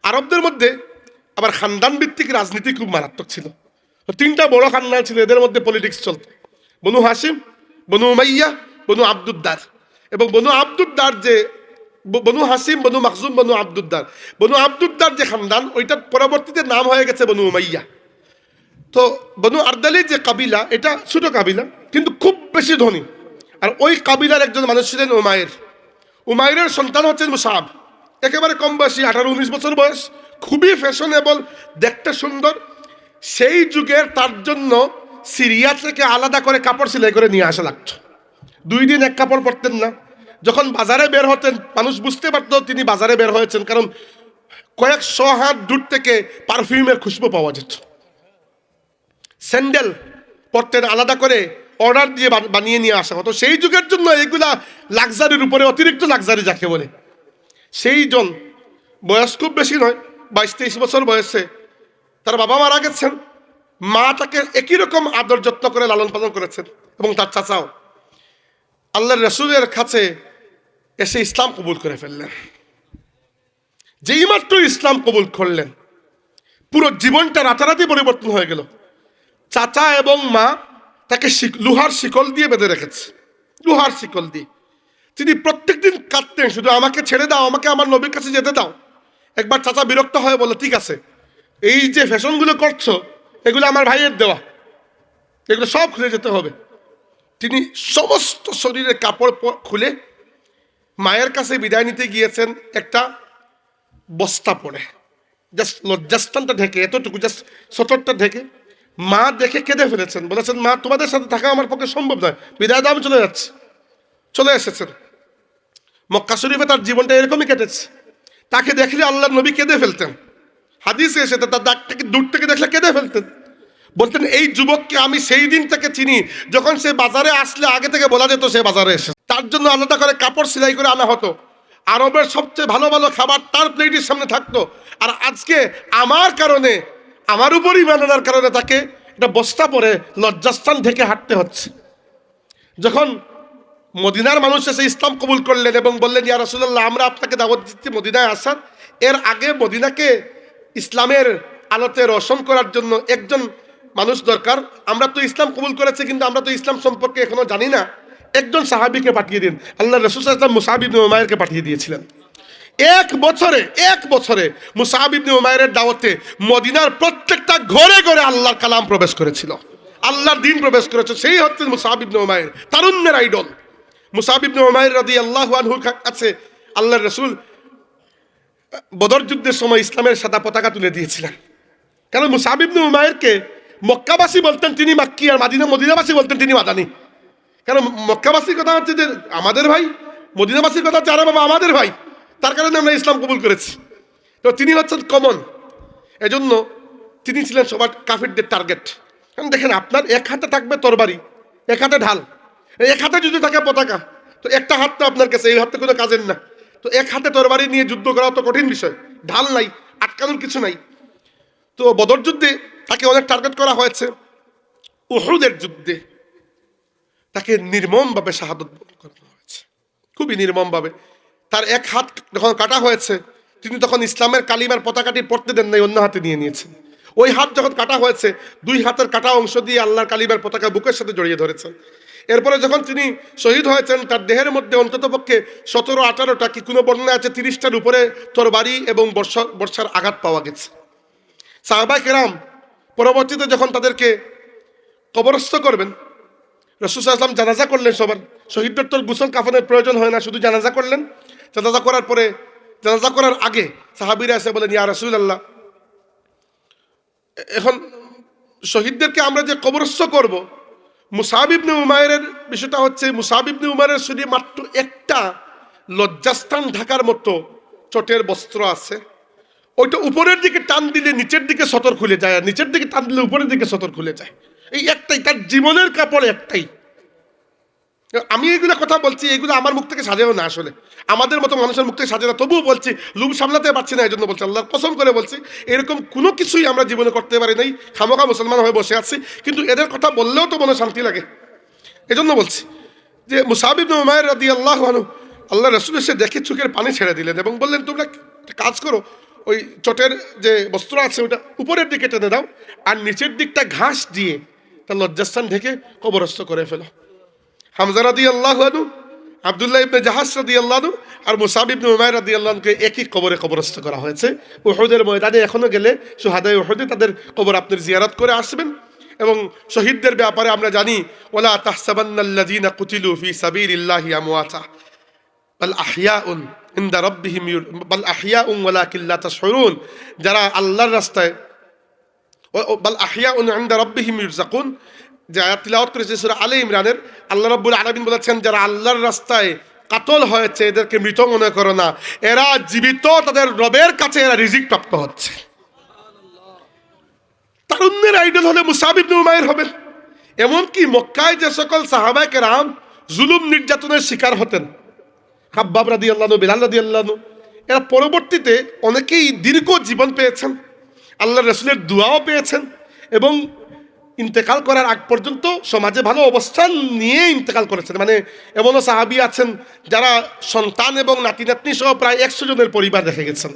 আরবদের মধ্যে আবার খানদান ভিত্তিক রাজনীতি খুব মারাত্মক ছিল। তিনটা বড় খানদান ছিল, এদের মধ্যে পলিটিক্স চলত। বনু হাসিম, বনু উমাইয়া, বনু আব্দুদ্দার। এবং বনু আব্দুদ্দার যে বনু হাসিম, বনু মাখজুম, বনু আব্দুদ্দার, বনু আব্দুদ্দার যে খানদান, ওইটার পরবর্তীতে নাম হয়ে গেছে বনু উমাইয়া। তো বনু আরদালির যে কাবিলা, এটা ছোট কাবিলা কিন্তু খুব বেশি ধনী। আর ওই কাবিলার একজন মানুষ ছিলেন উমায়ের। উমায়ের সন্তান হচ্ছেন মুসাব, একেবারে কম বয়সী, 18-19 বছর বয়স, খুবই ফ্যাশনেবল, দেখতে সুন্দর। সেই যুগের তার জন্য সিরিয়া থেকে আলাদা করে কাপড় সেলাই করে নিয়ে আসা লাগতো। 2 দিন এক কাপড় পরতেন না। যখন বাজারে বের হতেন মানুষ বুঝতে পারতো তিনি বাজারে বের হয়েছেন, কারণ কয়েকশো হাত দূর থেকে পারফিউমের খুশবু পাওয়া যেত। স্যান্ডেল পরতেন আলাদা করে, অর্ডার দিয়ে বানিয়ে নিয়ে আসা হতো। সেই যুগের জন্য এগুলা লাক্সারির উপরে অতিরিক্ত লাক্সারি যাকে বলে। সেই জন বয়স খুব বেশি নয়, 22-23 বছর বয়সে তার বাবা মারা গেছেন। মা তাকে একই রকম আদর যত্ন করে লালন পালন করেছেন, এবং তার চাচাও আল্লাহর রাসূলের কাছে এসে ইসলাম কবুল করে ফেললেন। যেই মাত্র ইসলাম কবুল করলেন, পুরো জীবনটা রাতারাতি পরিবর্তন হয়ে গেল। চাচা এবং মা তাকে লোহার শিকল দিয়ে বেঁধে রেখেছে, লোহার শিকল দিয়ে। তিনি প্রত্যেকদিন কাঁদতেন, শুধু আমাকে ছেড়ে দাও, আমাকে আমার নবীর কাছে যেতে দাও। একবার চাচা বিরক্ত হয়ে বলে, ঠিক আছে, এই যে ফ্যাশনগুলো করছো এগুলো আমার ভাইয়ের দেওয়া, এগুলো সব খুলে যেতে হবে। তিনি সমস্ত শরীরের কাপড় খুলে মায়ের কাছে বিদায় নিতে গিয়েছেন একটা বস্তা পরে, জাস্ট লজ্জাস্থানটা ঢেকে, এতটুকু জাস্ট সতরটা ঢেকে। মা দেখে কেঁদে ফেলেছেন, বলেছেন, মা তোমাদের সাথে থাকা আমার পক্ষে সম্ভব নয়, বিদায় দাও, আমি চলে যাচ্ছি। চলে এসেছেন। মক্কা শরীফে তার জীবনটা এরকমই কেটেছে। তাকে দেখলে আল্লাহর নবী কেঁদে ফেলতেন। হাদিসে এসে তার দাগটাকে দূর থেকে দেখলে কেঁদে ফেলতেন। বলতেন, এই যুবককে আমি সেই দিন থেকে চিনি যখন সে বাজারে আসলে আগে থেকে বলা যেত সে বাজারে এসে। তার জন্য আলাদা করে কাপড় সেলাই করে আনা হতো। আরবের সবচেয়ে ভালো ভালো খাবার তার প্লেটের সামনে থাকতো। আর আজকে আমার কারণে, আমার উপর ঈমান আনার কারণে তাকে একটা বস্তা পরে লজ্জাস্থান ঢেকে হাঁটতে হচ্ছে। যখন মদিনার মানুষ এসে ইসলাম কবুল করলেন এবং বললেন, ইয়া রাসূলুল্লাহ, আমরা আপনাকে দাওয়াত দিচ্ছি মদিনায় আসার। এর আগে মদিনাকে ইসলামের আলোতে রোশন করার জন্য একজন মানুষ দরকার। আমরা তো ইসলাম কবুল করেছি, কিন্তু আমরা তো ইসলাম সম্পর্কে এখনো জানি না। একজন সাহাবীকে পাঠিয়ে দিন। আল্লাহ রাসূল সাল্লাল্লাহু আলাইহি ওয়াসাল্লাম মুসআব ইবনে উমাইরকে পাঠিয়ে দিয়েছিলেন। এক বছরে মুসআব ইবনে উমাইরের দাওয়াতে মদিনার প্রত্যেকটা ঘরে ঘরে আল্লাহর কালাম প্রবেশ করেছিল, আল্লাহর দ্বীন প্রবেশ করেছে। সেই হচ্ছে মুসআব ইবনে উমাইর, তারুণ্যের আইডল। মুসআব ইবনে উমাইর রাদিয়াল্লাহু আনহুর কাছে আল্লাহর রাসূল বদর যুদ্ধের সময় ইসলামের সাদা পতাকা তুলে দিয়েছিলেন। কারণ মুসআব ইবনে উমাইরকে মক্কাবাসী বলতেন তিনি মাক্কি, আর মদিনাবাসী বলতেন তিনি মাদানী। কারণ মক্কাবাসীর কথা হচ্ছে যে আমাদের ভাই, মদিনাবাসীর কথা হচ্ছে আরে বাবা আমাদের ভাই, তার কারণে আমরা ইসলাম কবুল করেছি। তো তিনি হচ্ছেন কমন, এজন্য তিনি ছিলেন সবার কাফিরদের টার্গেট। কারণ দেখেন, আপনার এক হাতে থাকবে তরবারি, এক হাতে ঢাল, এক হাতে যদি থাকে পতাকা, তো একটা হাত তো আপনার কাছে, এই হাতে কোনো কাজের না। তো এক হাতে তরবারি নিয়ে যুদ্ধ করা তো কঠিন বিষয়, ঢাল নাই, আটকানোর কিছু নাই। তো বদর যুদ্ধে তাকে অনেক টার্গেট করা হয়েছে। উহুদের যুদ্ধে তাকে নির্মমভাবে শাহাদত করানো হয়েছে, খুবই নির্মমভাবে। তার এক হাত যখন কাটা হয়েছে, তিনি তখন ইসলামের কালিমার পতাকাটি পড়তে দেন নাই, অন্য হাতে নিয়ে নিয়েছেন। ওই হাত যখন কাটা হয়েছে, 2 হাতের কাটা অংশ দিয়ে আল্লাহর কালিমার পতাকা বুকের সাথে জড়িয়ে ধরেছেন। এরপরে যখন তিনি শহীদ হয়েছেন, তার দেহের মধ্যে অন্ততপক্ষে 17-18টা, কি কোনো বর্ণনা আছে 30টার উপরে তরবারি এবং বর্ষার আঘাত পাওয়া গেছে। সাহাবায়ে কেরাম পরবর্তীতে যখন তাদেরকে কবরস্থ করবেন, রাসূল সাল্লাল্লাহু আলাইহি ওয়াসাল্লাম জানাজা করলেন সবার। শহীদদের তো গোসল কাফনের প্রয়োজন হয় না, শুধু জানাজা করলেন। জানাজা করার পরে, জানাজা করার আগে সাহাবীরা এসে বলেন, ইয়া রাসূলুল্লাহ, এখন শহীদদেরকে আমরা যে কবরস্থ করব, মুসআব ইবনে উমাইরের বিষয়টা হচ্ছে, মুসআব ইবনে উমাইরের শরীরে মাত্র একটা লজ্জাস্থান ঢাকার মতো চটের বস্ত্র আছে। ওইটা উপরের দিকে টান দিলে নিচের দিকে সতর খুলে যায়, আর নিচের দিকে টান দিলে উপরের দিকে সতর খুলে যায়। এই একটাই, তার জীবনের কাপড় একটাই। আমি এইগুলো কথা বলছি, এইগুলো আমার মুখ থেকে সাজেও না, আসলে আমাদের মতো মানুষের মুখ থেকে সাজে না, তবুও বলছি, লুম সামলাতে পারছি না, এই জন্য বলছি, আল্লাহর কসম করে বলছি, এরকম কোনো কিছুই আমরা জীবনে করতে পারি নাই, খামোখা মুসলমান হয়ে বসে আছি, কিন্তু এদের কথা বললেও তো মনে শান্তি লাগে, এজন্য বলছি। যে মুসাব ইবনে উমাইর রাদিয়াল্লাহু আনহু আল্লাহ রাসূল এসে দেখে চোখের পানি ছেড়ে দিলেন এবং বললেন, তোমরা একটা কাজ করো, ওই চটের যে বস্ত্র আছে ওটা উপরের দিকে টেনে দাও, আর নিচের দিকটা ঘাস দিয়ে তার লজ্জাস্থান ঢেকে কবরস্থ করে ফেলো। হামজা রাদিয়াল্লাহু আনহু, আব্দুল্লাহ ইবনে জাহাশ রাদিয়াল্লাহু আনহু আর মুসাব ইবনে উমাইর রাদিয়াল্লাহু আনহুকে একই কবরে কবরস্থ করা হয়েছে। উহুদের ময়দানে এখনো গেলে শুহাদায়ে উহুদে তাদের কবর আপনি জিয়ারত করে আসবেন। এবং শহীদদের ব্যাপারে আমরা জানি, ওয়ালা তাহসাবান্নাল্লাযীনা কুতিলু ফী সাবিলিল্লাহি আমওয়াতা বাল আহইয়াউন ইনদা রাব্বিহিম বাল আহইয়াউন ওয়ালাকিন লা তাশউরুন, যারা আল্লাহর রাস্তায় বাল আহইয়াউন ইনদা রাব্বিহিম ইরযাকুন, যে আয়াত তিলাওয়াত করেছে সূরা আলে ইমরানের, আল্লাহ রাব্বুল আলামিন বলেছেন, যারা আল্লাহর রাস্তায় কাতল হয়েছে এদেরকে মৃত মনে করো না, এরা জীবিত, তাদের রবের কাছে এরা রিজিক প্রাপ্ত হচ্ছে। তারুণ্যের আইডল হলে মুসাব ইবনে উমাইর হবেন। এমনকি মক্কায় যে সকল সাহাবায়ে কেরাম জুলুম নির্যাতনের শিকার হতেন, হাব্বাব রাদিয়াল্লাহু আনহু, বিলাল রাদিয়াল্লাহু আনহু, এরা পরবর্তীতে অনেকেই দীর্ঘ জীবন পেয়েছেন, আল্লাহর রাসূলের দুআও পেয়েছেন এবং ইন্তেকাল করার আগ পর্যন্ত সমাজে ভালো অবস্থান নিয়ে ইন্তেকাল করেছেন। মানে এমনও সাহাবী আছেন যারা সন্তান এবং নাতি নাতনি সহ প্রায় 100 জনের পরিবার রেখে গেছেন,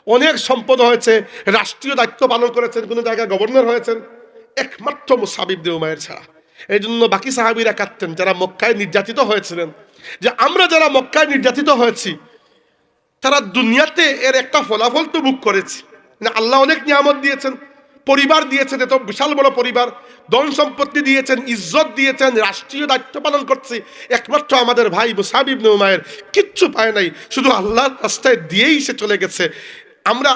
অনেক সম্পদ হয়েছে, রাষ্ট্রীয় দায়িত্ব পালন করেছেন, কোনো জায়গায় গভর্নর হয়েছেন, একমাত্র মুসাব ইবনে উমাইর ছাড়া। এই জন্য বাকি সাহাবীরা কাঁদতেন যারা মক্কায় নির্যাতিত হয়েছিলেন, যে আমরা যারা মক্কায় নির্যাতিত হয়েছি তারা দুনিয়াতে এর একটা ফলাফল তো ভোগ করেছি না। আল্লাহ অনেক নিয়ামত দিয়েছেন, পরিবার দিয়েছেন, এত বিশাল বড় পরিবার, ধন সম্পত্তি দিয়েছেন, ইজ্জত দিয়েছেন, রাষ্ট্রীয় দায়িত্ব পালন করছি, একমাত্র আমাদের ভাই মুসাব ইবনে উমাইর কিচ্ছু পায় নাই, শুধু আল্লাহর রাস্তায় দিয়েই সে চলে গেছে। আমরা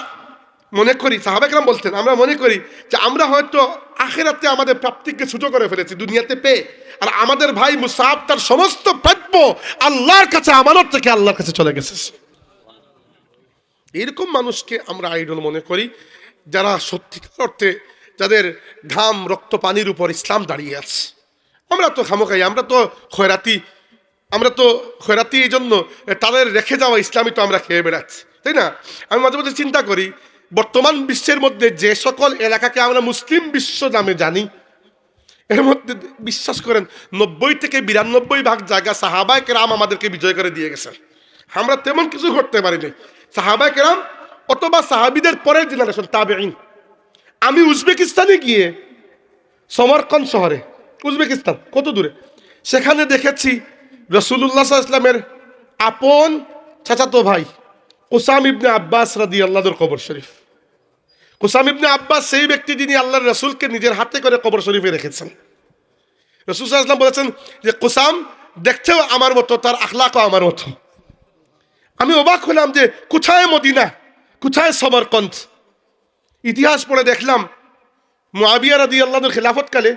মনে করি, সাহাবা কেরাম বলতেন, আমরা মনে করি যে আমরা হয়তো আখিরাতে আমাদের প্রাপ্তিকে ছোট করে ফেলেছি দুনিয়াতে পেয়ে, আর আমাদের ভাই মুসাব তার সমস্ত প্রাপ্য আল্লাহর কাছে আমানত থেকে আল্লাহর কাছে চলে গেছে। এরকম মানুষকে আমরা আইডল মনে করি, যারা সত্যিকার অর্থে যাদের ঘাম রক্ত পানির উপর ইসলাম দাঁড়িয়ে আছে। আমরা তো খামোখাই, আমরা তো খয়রাতি এই জন্য তাদের রেখে যাওয়া ইসলামী তো আমরা খেয়ে বেড়াচ্ছি, তাই না? আমি মাঝে মাঝে চিন্তা করি, বর্তমান বিশ্বের মধ্যে যে সকল এলাকাকে আমরা মুসলিম বিশ্ব নামে জানি, এর মধ্যে বিশ্বাস করেন 90 থেকে 92% জায়গা সাহাবায়ে কেরাম আমাদেরকে বিজয় করে দিয়ে গেছেন। আমরা তেমন কিছু করতে পারিনি। সাহাবায়ে কেরাম অথবা সাহাবীদের পরের জেনারেশন তাবেঈন। আমি উজবেকিস্তানে গিয়ে, সমরকন্দ শহরে, উজবেকিস্তান কত দূরে, সেখানে দেখেছি রাসূলুল্লাহ সাল্লাল্লাহু আলাইহি ওয়াসাল্লামের আপন চাচাতো ভাই কুসাম ইবনে আব্বাস রাদিয়াল্লাহু আনহুর কবর শরীফ। কুসাম ইবনে আব্বাস সেই ব্যক্তি যিনি আল্লাহর রাসূলকে নিজের হাতে করে কবর শরীফে রেখেছেন। রাসূল সাল্লাল্লাহু আলাইহি ওয়াসাল্লাম বলেছেন যে কুসাম দেখতেও আমার মতো, তার আখলাকও আমার মতো। আমি অবাক হলাম যে কোথায় মদিনা, কোথায় সমরকন্দ। ইতিহাস পড়ে দেখলাম মুআবিয়া রাদিয়াল্লাহু আনহুর খিলাফতকালে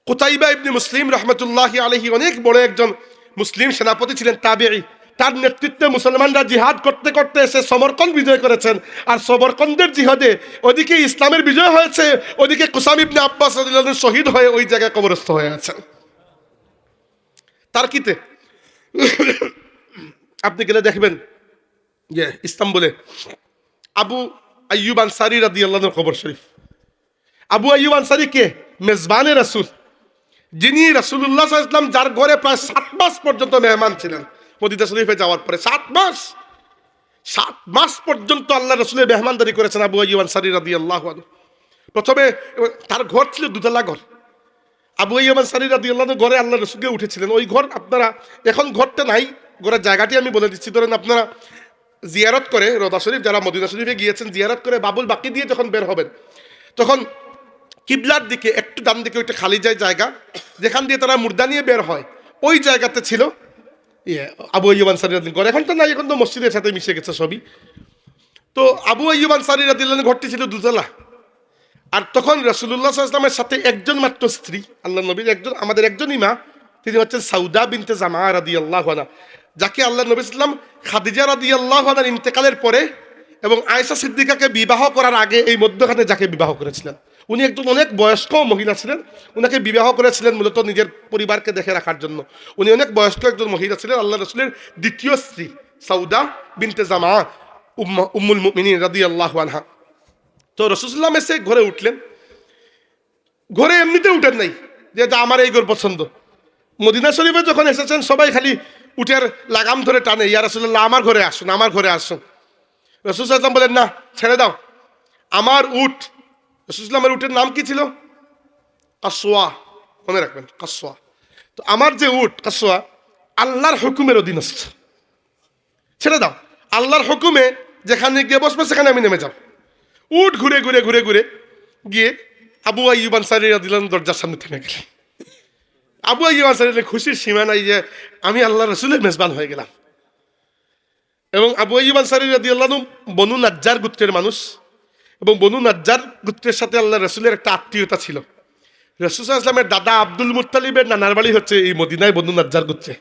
কুতাইবা ইবনে মুসলিম রাহমাতুল্লাহি আলাইহি অনেক বড় একজন মুসলিম সেনাপতি ছিলেন, তাবেঈ। তার নেতৃত্বে মুসলমানরা জিহাদ করতে করতে এসে সমরকন্দ বিজয় করেছেন, আর সমরকন্দের জিহাদে ওদিকে ইসলামের বিজয় হয়েছে, ওদিকে কুসাম ইবনে আব্বাস রাদিয়াল্লাহু আনহু শহীদ হয়ে ওই জায়গায় কবরস্থ হয়ে আছেন। তার্কিতে আপনি গেলে দেখবেন যে ইস্তাম্বুলে আবু আইয়ুব আনসারী রাদিয়াল্লাহু আনহুর কবর শরীফ। আবু আইয়ুব আনসারী কে? মেজবানে রাসূল, যিনি রাসূলুল্লাহ সাল্লাল্লাহু আলাইহি ওয়াসাল্লাম যার ঘরে প্রায় 7 মাস পর্যন্ত মেহমান ছিলেন। মদিনা শরীফে যাওয়ার পরে 7 মাস পর্যন্ত আল্লাহ রাসূলের মেহমানদারি করেছেন আবু আইয়ুব আনসারী রাদিয়াল্লাহু আনহু। প্রথমে তার ঘর ছিল দুতলা ঘর। আবু আইয়ুব আনসারী রাদিয়াল্লাহু আনহু ঘরে আল্লাহ রাসূলকে উঠেছিলেন। ওই ঘর আপনারা, এখন ঘরটা নাই, ঘরের জায়গাটি আমি বলে দিচ্ছি। ধরেন আপনারা জিয়ারত করে রওজা শরীফ, যারা মদিনা শরীফে গিয়েছেন, জিয়ারত করে বাবুল বাকি দিয়ে যখন বের হবেন, তখন কিবলার দিকে একটু ডান দিকে একটা খালি জায়গা, যেখান দিয়ে তারা মুর্দা নিয়ে বের হয়, ওই জায়গাতে ছিল আবু আইয়ুব আনসারী রাদিয়াল্লাহু আনহু। এখন তো নাই, এখন তো মসজিদের সাথে মিশে গেছে সবই। তো আবু আইয়ুব আনসারী রাদিয়াল্লাহু আনহু ঘরটি ছিল দুতলা। আর তখন রাসূলুল্লাহ সাল্লাল্লাহু আলাইহি ওয়াসাল্লামের সাথে একজন মাত্র স্ত্রী, আল্লাহ নবীর একজন, আমাদের একজনই মা, তিনি হচ্ছেন সাউদা বিনতে জামা রাদিয়াল্লাহু আনহা, যাকে আল্লাহ নবী সাল্লাম খাদিজা রাদিয়াল্লাহু আনহার ইন্তেকালের পরে এবং আয়েশা সিদ্দিকাকে বিবাহ করার আগে এই মধ্যখানে যাকে বিবাহ করেছিলেন, উনি একজন অনেক বয়স্ক মহিলা ছিলেন, উনাকে বিবাহ করেছিলেন মূলত নিজের পরিবারকে দেখে রাখার জন্য। উনি অনেক বয়স্ক একজন মহিলা ছিলেন, আল্লাহ রসুলের দ্বিতীয় স্ত্রী সাউদা বিনতে জামা উম্মুল মুমিনিন রাদিয়াল্লাহু আনহা। তো রাসূলুল্লাহ এসে ঘরে উঠলেন। ঘরে এমনিতে উঠেন নাই যে আমার এই ঘর পছন্দ। মদিনা শরীফে যখন এসেছেন সবাই খালি উটের লাগাম ধরে টানে, ইয়া রাসূলুল্লাহ আমার ঘরে আসুন, আমার ঘরে আসুন। রাসূল সাল্লাল্লাহু আলাইহি ওয়াসাল্লাম বলেন না, ছেড়ে দাও, আমার উট। রাসূল সাল্লাল্লাহু আলাইহি ওয়াসাল্লামের উটের নাম কি ছিল? কাসওয়া, মনে রাখবেন, কাসওয়া। তো আমার যে উট কাসওয়া আল্লাহর হুকুমের অধীনস্থ, ছেড়ে দাও, আল্লাহর হুকুমে যেখানে গিয়ে বসবে সেখানে আমি নেমে যাব। উট ঘুরে ঘুরে ঘুরে ঘুরে গিয়ে আবু আইয়ুব আনসারী রাদিয়াল্লাহু আনহু দরজার সামনে থেমে গেলেন। আবু আইয়ুব আনসারীর খুশির সীমা নাই যে আমি আল্লাহ রসুলের মেজবান হয়ে গেলাম। এবং আবু আইয়ুব আনসারী রাদিয়াল্লাহু আনহু বনু নাজ্জার গোত্রের মানুষ, এবং বনু নাজ্জার গোত্রের সাথে আল্লাহ রসুলের একটা আত্মীয়তা ছিল। রাসূল সাল্লাল্লাহু আলাইহি ওয়াসাল্লামের দাদা আব্দুল মুত্তালিবের নানার বাড়ি হচ্ছে এই মদিনায় বনু নাজ্জার গোত্রে,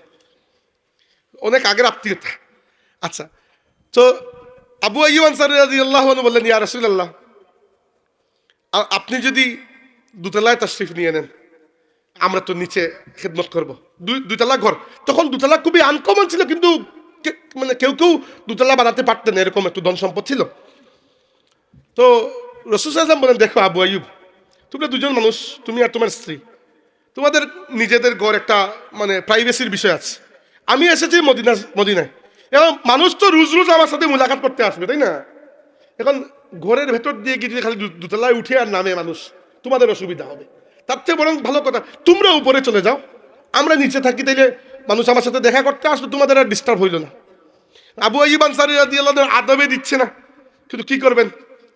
অনেক আগের আত্মীয়তা। আচ্ছা, তো আবু আইয়ুব আনসারী রাদিয়াল্লাহু আনহু বললেন, ইয়া রাসূলুল্লাহ, আপনি যদি দুতলায় তাশরিফ নিয়ে নেন, আমরা তো নিচে খেদমত করব। দুতলা ঘর, তখন দুতলা খুবই আনকমন ছিল, কিন্তু মানে কেউ কেউ দুতলা বানাতে পারতেন, এরকম একটু ধন সম্পদ ছিল। তো রাসূল সাল্লাল্লাহু আলাইহি ওয়াসাল্লাম বলেন, দেখো আবু আইয়ুব, তোমরা দুজন মানুষ, তুমি আর তোমার স্ত্রী, তোমাদের নিজেদের ঘর একটা মানে প্রাইভেসির বিষয় আছে। আমি এসেছি মদিনায়, এবং মানুষ তো রোজ রোজ আমার সাথে মুলাকাত করতে আসবে, তাই না? এখন ঘরের ভেতর দিয়ে গিয়ে খালি দোতলায় উঠে আর নামে মানুষ, তোমাদের অসুবিধা হবে। তার থেকে বরং ভালো কথা, তোমরা উপরে চলে যাও, আমরা নিচে থাকি, তাইলে মানুষ আমার সাথে দেখা করতে আসলো, তোমাদের আর ডিস্টার্ব হইল না। আবু আইয়ুব আনসারী রাদিয়াল্লাহু আনহু আদবে দিচ্ছে না, কিন্তু কি করবেন,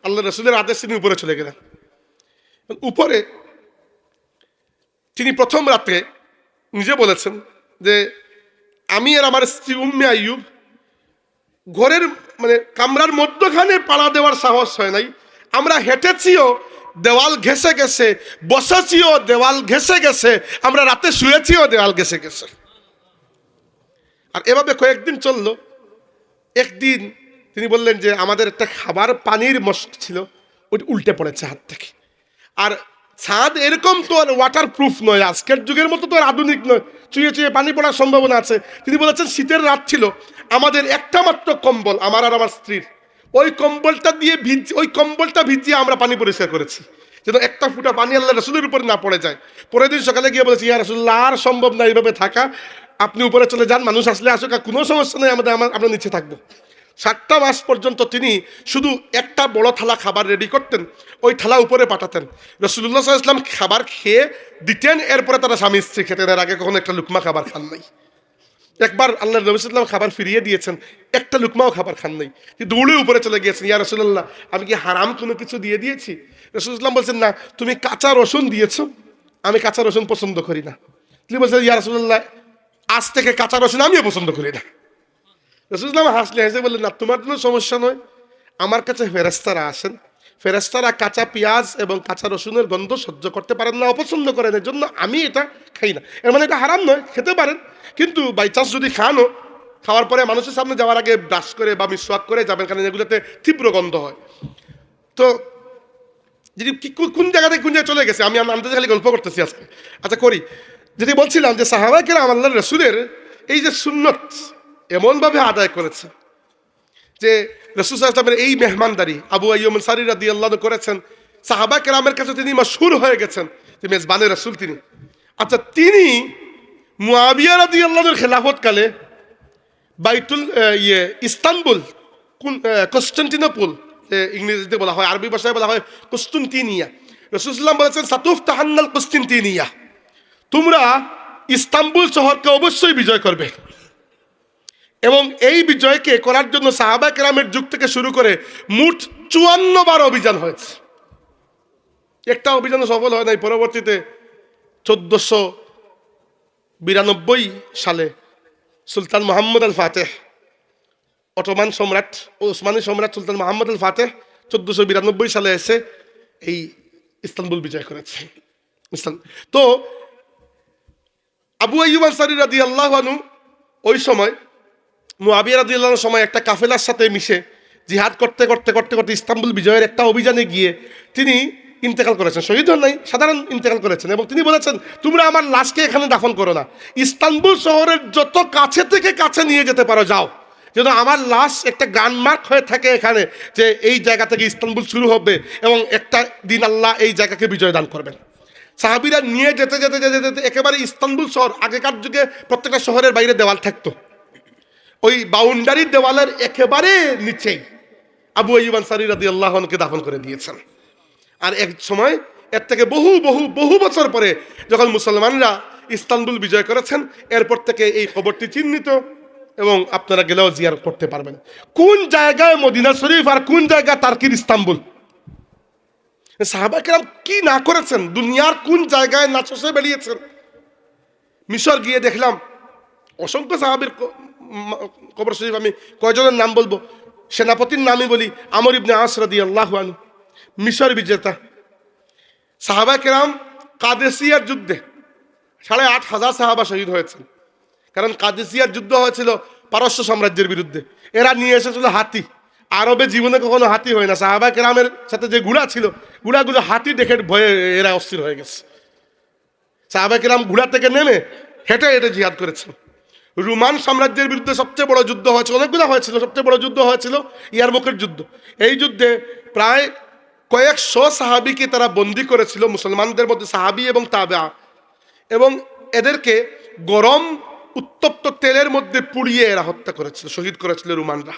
আল্লাহ রসুলের আদেশ, তিনি উপরে চলে গেলেন। উপরে তিনি প্রথম রাতে নিজে বলেছেন যে আমি আর আমার স্ত্রী উম্মে আইয়ুব ঘরের মানে কামরার মধ্যখানে পাড়া দেওয়ার সাহস হয় নাই, আমরা হেঁটেছিও দেওয়াল ঘেসে গেছে, বসেছিও দেওয়াল ঘেসে গেছে, আমরা রাতে শুয়েছিও দেওয়াল ঘেসে গেছে। আর এভাবে কয়েকদিন চললো। একদিন তিনি বললেন যে আমাদের একটা খাবার পানির মস্ক ছিল, ওইটা উল্টে পড়েছে হাত থেকে। আর ছাদ এরকম তো আর ওয়াটার প্রুফ নয়, আজকের যুগের মতো তো আর আধুনিক নয়, চুয়ে চুয়ে পানি পড়ার সম্ভাবনা আছে। তিনি বলেছেন শীতের রাত ছিল, আমাদের একটা মাত্র কম্বল, আমার আর আমার স্ত্রীর, ওই কম্বলটা ভিজিয়ে আমরা পানি পরিষ্কার করেছি, যেন একটা ফুটা পানি আল্লাহ রসুলের উপরে না পড়ে যায়। পরের দিন সকালে গিয়ে বলেছি, ইয়া রাসূলুল্লাহ, আর সম্ভব না এইভাবে থাকা, আপনি উপরে চলে যান, মানুষ আসলে আসুক, কোনো সমস্যা নেই, আমরা নিচে থাকবো। 7টা মাস পর্যন্ত তিনি শুধু একটা বড় থালা খাবার রেডি করতেন, ওই থালা উপরে পাঠাতেন। রাসূলুল্লাহ সাল্লাল্লাহু আলাইহি ওয়াসাল্লাম খাবার খেয়ে দিতেন, এরপরে তারা স্বামী স্ত্রী খেতেন, এর আগে কখনো একটা লুকমা খাবার খান নাই। একবার আল্লাহ নবী সাল্লাল্লাহু আলাইহি ওয়াসাল্লাম খাবার ফিরিয়ে দিয়েছেন, একটা লুকমাও খাবার খান নাই, দৌড়ে উপরে চলে গিয়েছেন, ইয়া রাসূলুল্লাহ, আমি কি হারাম কোনো কিছু দিয়ে দিয়েছি? রাসূলুল্লাহ বলছেন, না, তুমি কাঁচা রসুন দিয়েছো, আমি কাঁচা রসুন পছন্দ করি না। তিনি বলছেন, ইয়া রাসূলুল্লাহ, আজ থেকে কাঁচা রসুন আমিও পছন্দ করি না। রাসূলুল্লাহ হাসলে হেসে বললেন, না, তোমার জন্য সমস্যা নয়, আমার কাছে ফেরেশতারা আসেন, ফেরেশতারা কাঁচা পেঁয়াজ এবং কাঁচা রসুনের গন্ধ সহ্য করতে পারেন না, অপছন্দ করেন, এর জন্য আমি এটা খাই না। এর মানে এটা হারাম নয়, খেতে পারেন, কিন্তু বাই চান্স যদি খানও, খাওয়ার পরে মানুষের সামনে যাওয়ার আগে ব্রাশ করে বা মিসওয়াক করে যাবেন, কারণ এগুলোতে তীব্র গন্ধ হয়। তো যদি কোন জায়গা থেকে কোন জায়গায় চলে গেছে, আমি আমাদের খালি গল্প করতেছি আজকে। আচ্ছা, করি, যদি বলছিলাম যে সাহাবায়ে কেরাম আল্লাহর রাসূলের এই যে সুন্নত এমনভাবে আদায় করেছে যে রাসূল সাল্লাল্লাহু আলাইহি ওয়াসাল্লামের এই মেহমানদারি আবু আইয়ুব আনসারী রাদিয়াল্লাহু আনহু করেছেন। সাহাবা কেরামের কাছে তিনি মাশহুর হয়ে গেছেন যে মেজবানে রাসূল তিনি। আচ্ছা, তিনি মুয়াবিয়া রাদিয়াল্লাহু আনহুর খেলাফতকালে ইস্তানবুল, কনস্টান্টিনোপল ইংরেজিতে বলা হয়, আরবি ভাষায় বলা হয় কুস্তুনতিনিয়া। রাসূল সাল্লাল্লাহু আলাইহি ওয়াসাল্লাম বলেছেন, সাতুফতাহান্নাল কুস্তুনতিনিয়া, তোমরা ইস্তানবুল শহরকে অবশ্যই বিজয় করবে। এবং এই বিজয়কে করার জন্য সাহাবা কেরামের যুগ থেকে শুরু করে মোট 54 বার অভিযান হয়েছে, একটা অভিযান সফল হয় নাই। পরবর্তীতে 1492 সালে সুলতান মুহাম্মদ আল ফাতেহ, অটোমান সম্রাট, ওসমানী সম্রাট সুলতান মুহাম্মদ আল ফাতেহ 1492 সালে এসে এই ইস্তানবুল বিজয় করেছে। তো আবু আইয়ুব আনসারী রাদিয়াল্লাহু আনহু ওই সময় মুয়াবিয়া রাদিয়াল্লাহু আনহুর সময় একটা কাফেলার সাথে মিশে জিহাদ করতে করতে করতে করতে ইস্তানবুল বিজয়ের একটা অভিযানে গিয়ে তিনি ইন্তেকাল করেছেন, শহীদ হন নাই, সাধারণ ইন্তেকাল করেছেন। এবং তিনি বলেছেন, তোমরা আমার লাশকে এখানে দাফন করো না, ইস্তানবুল শহরের যত কাছে থেকে কাছে নিয়ে যেতে পারো যাও, যেন আমার লাশ একটা গ্রান্ডমার্ক হয়ে থাকে এখানে, যে এই জায়গা থেকে ইস্তানবুল শুরু হবে এবং একটা দিন আল্লাহ এই জায়গাকে বিজয় দান করবেন। সাহাবীরা নিয়ে যেতে যেতে যেতে যেতে একেবারে ইস্তানবুল শহর, আগেকার যুগে প্রত্যেকটা শহরের বাইরে দেওয়াল থাকতো, ওই বাউন্ডারির দেওয়ালের একেবারে নিচেই আবু আইয়ুব আনসারী রাদিয়াল্লাহু আনহুকে দাফন করে দিয়েছেন। আর এক সময় এর থেকে বহু বহু বহু বছর পরে যখন মুসলমানরা ইস্তানবুল বিজয় করেছেন, এরপর থেকে এই কবরটি চিহ্নিত এবং আপনারা গেলেও জিয়ারত করতে পারবেন। কোন জায়গায় মদিনা শরীফ আর কোন জায়গায় তার্কির ইস্তানবুল? সাহাবা কেরাম কি না করেছেন, দুনিয়ার কোন জায়গায় না চষে বেরিয়েছেন। মিশর গিয়ে দেখলাম অসংখ্য সাহাবীর কবর শরীফ। আমি কয়জনের নাম বলবো, সেনাপতির নামই বলি, আমর ইবনে আস রাদিয়াল্লাহু আনহু, মিশর বিজেতা সাহাবা কেরাম। কাদেসিয়ার যুদ্ধে 8,500 সাহাবা শহীদ হয়েছেন, কারণ কাদেসিয়ার যুদ্ধ হয়েছিল পারস্য সাম্রাজ্যের বিরুদ্ধে। এরা নিয়ে এসেছিল হাতি, আরবে জীবনে কখনো হাতি হয় না। সাহাবা কেরামের সাথে যে ঘোড়া ছিল, ঘোড়াগুলো হাতি দেখে ভয়ে এরা অস্থির হয়ে গেছে। সাহাবা কেরাম ঘোড়া থেকে নেমে হেঁটে হেঁটে জিহাদ করেছেন। রোমান সাম্রাজ্যের বিরুদ্ধে সবচেয়ে বড় যুদ্ধ হয়েছিল, অনেকগুলো হয়েছিল, সবচেয়ে বড় যুদ্ধ হয়েছিল ইয়ারমুকের যুদ্ধ। এই যুদ্ধে প্রায় কয়েকশো সাহাবিকে তারা বন্দী করেছিল, মুসলমানদের মধ্যে সাহাবি এবং তাবেঈ, এবং এদেরকে গরম উত্তপ্ত তেলের মধ্যে পুড়িয়ে এরা হত্যা করেছিল, শহীদ করেছিল রোমানরা।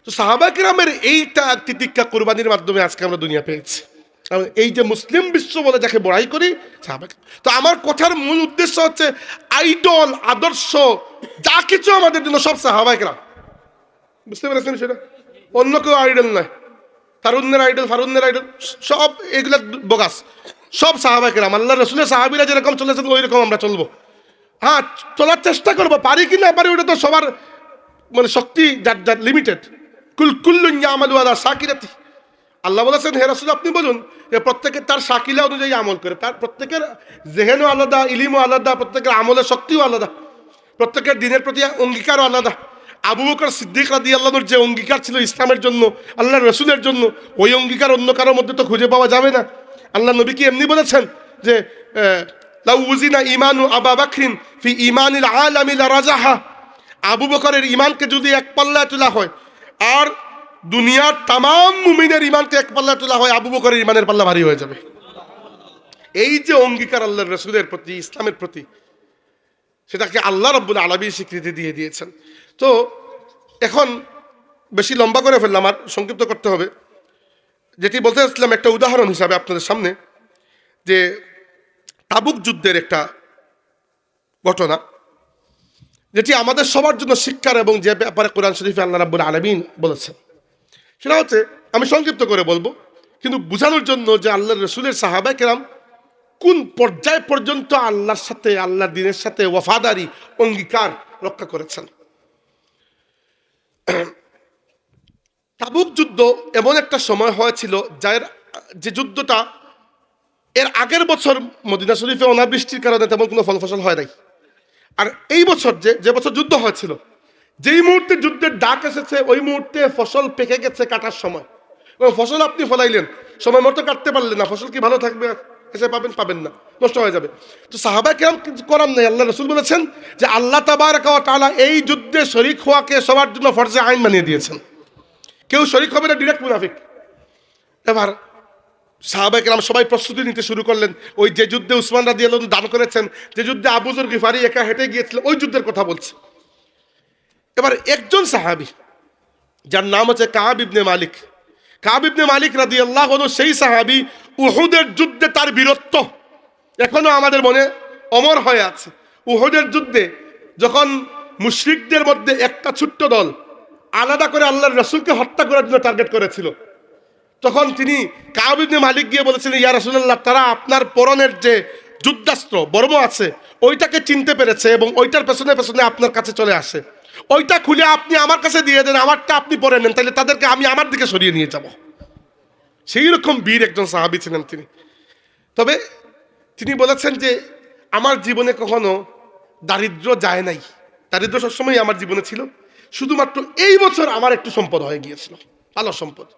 তো সাহাবা কেরামের এইটা তিতিক্ষা কুরবানির মাধ্যমে আজকে আমরা দুনিয়া পেয়েছি। এই যে মুসলিম বিশ্ব বলে যাকে বড়াই করি, সাহাবা। তো আমার কথার মূল উদ্দেশ্য হচ্ছে আইডল, আদর্শ যা কিছু আমাদের জন্য সব সাহাবা কেরাম। বুঝতে পেরেছেন সেটা? অন্য কেউ আইডল নয়, তারুণ্যের আইডল, ফারুন্যের আইডল, সব এগুলা বোগাস, সব সাহাবা কেরাম। আল্লাহ রসুলের সাহাবীরা যেরকম চলেছেন ওই রকম আমরা চলবো। হ্যাঁ, চলার চেষ্টা করবো, পারি কি না পারি ওটা তো সবার মানে শক্তি যার যার লিমিটেড। কুল্লুন ইয়ামালু আলা শাকিরাতি, আল্লাহ বলেছেন হে রাসূল আপনি বলুন যে প্রত্যেকের তার শাকিলা অনুযায়ী আমল করে, তার প্রত্যেকের জেহেনও আলাদা, ইলিমও আলাদা, প্রত্যেকের আমলের শক্তিও আলাদা, প্রত্যেকের দিনের প্রতি অঙ্গীকারও আলাদা। আবু বকর সিদ্দিক রাদিয়াল্লাহু আনহুর যে অঙ্গীকার ছিল ইসলামের জন্য, আল্লাহর রসুলের জন্য, ওই অঙ্গীকার অন্য কারোর মধ্যে তো খুঁজে পাওয়া যাবে না। আল্লাহ নবী কি এমনি বলেছেন যে লাউ উযিনা ঈমানু আবু বকরিন ফি ঈমানিল আলামি লারাজাহা, আবু বকরের ঈমানকে যদি এক পাল্লায় তোলা হয় আর দুনিয়ার তামাম মুমিনের ঈমানকে এক পাল্লায় তোলা হয়, আবু বকরের ঈমানের পাল্লা ভারী হয়ে যাবে। এই যে অঙ্গীকার আল্লাহর রসুলের প্রতি, ইসলামের প্রতি, সেটাকে আল্লাহ রাব্বুল আলামিন স্বীকৃতি দিয়ে দিয়েছেন। তো এখন বেশি লম্বা করে ফেললাম, আমার সংক্ষিপ্ত করতে হবে। যেটি বলতে চাচ্ছিলাম একটা উদাহরণ হিসাবে আপনাদের সামনে, যে তাবুক যুদ্ধের একটা ঘটনা, যেটি আমাদের সবার জন্য শিক্ষার এবং যে ব্যাপারে কোরআন শরীফে আল্লাহ রাব্বুল আলামিন বলেছেন। সেটা হচ্ছে, আমি সংক্ষিপ্ত করে বলবো কিন্তু বোঝানোর জন্য যে আল্লাহর রসুলের সাহাবা কেরাম কোন পর্যায় পর্যন্ত আল্লাহর সাথে, আল্লাহর দ্বীনের সাথে ওয়াফাদারি, অঙ্গীকার রক্ষা করেছেন। তাবুক যুদ্ধ এমন একটা সময় হয়েছিল যে যুদ্ধটা এর আগের বছর মদিনা শরীফে অনাবৃষ্টির কারণে তেমন কোনো ফল ফসল হয় নাই। আর এই বছর যে বছর যুদ্ধ হয়েছিল, যেই মুহূর্তে যুদ্ধের ডাক এসেছে ওই মুহূর্তে ফসল পেকে গেছে কাটার সময়। এবং ফসল আপনি ফলাইলেন, সময় মতো কাটতে পারলেন না, ফসল কি ভালো থাকবে? এসে পাবেন না, নষ্ট হয়ে যাবে। তো সাহাবা কেরাম কিছু করার নেই। আল্লাহ রসুল বলেছেন যে আল্লাহ তাবারক ওয়া তাআলা এই যুদ্ধে শরীক হওয়াকে সবার জন্য ফরজে আইন বানিয়ে দিয়েছেন। কেউ শরীক হবে না, ডিরেক্ট মুনাফিক। এবার সাহাবা কেরাম সবাই প্রস্তুতি নিতে শুরু করলেন। ওই যে যুদ্ধে উসমান রাদিয়াল্লাহু আনহু দান করেছেন, যে যুদ্ধে আবু যর গিফারি একা হেঁটে গিয়েছিল, ওই যুদ্ধের কথা বলছে। এবার একজন সাহাবী যার নাম হচ্ছে কাব ইবনে মালিক, কাব ইবনে মালিক রাদিয়াল্লাহু আনহু, সেই সাহাবী উহুদের যুদ্ধে তার বীরত্ব এখনো আমাদের মনে অমর হয়ে আছে। উহুদের যুদ্ধে যখন মুশরিকদের মধ্যে একটা ছোট্ট দল আলাদা করে আল্লাহর রাসূলকে হত্যা করার জন্য টার্গেট করেছিল, তখন তিনি কাব ইবনে মালিক গিয়ে বলেছিলেন, ইয়া রাসূলুল্লাহ, তারা আপনার পরনের যে যুদ্ধাস্ত্র বর্ম আছে ওইটাকে চিনতে পেরেছে এবং ওইটার পেছনে পেছনে আপনার কাছে চলে আসে, ওইটা খুলে আপনি আমার কাছে দিয়ে দেন, আমারটা আপনি পরে নেন, তাহলে তাদেরকে আমি আমার দিকে সরিয়ে নিয়ে যাব। সেই রকম বীর একজন সাহাবী ছিলেন তিনি। তবে তিনি বলেছেন যে আমার জীবনে কখনো দারিদ্র যায় নাই, দারিদ্র সবসময় আমার জীবনে ছিল, শুধুমাত্র এই বছর আমার একটু সম্পদ হয়ে গিয়েছিল, ভালো সম্পদ।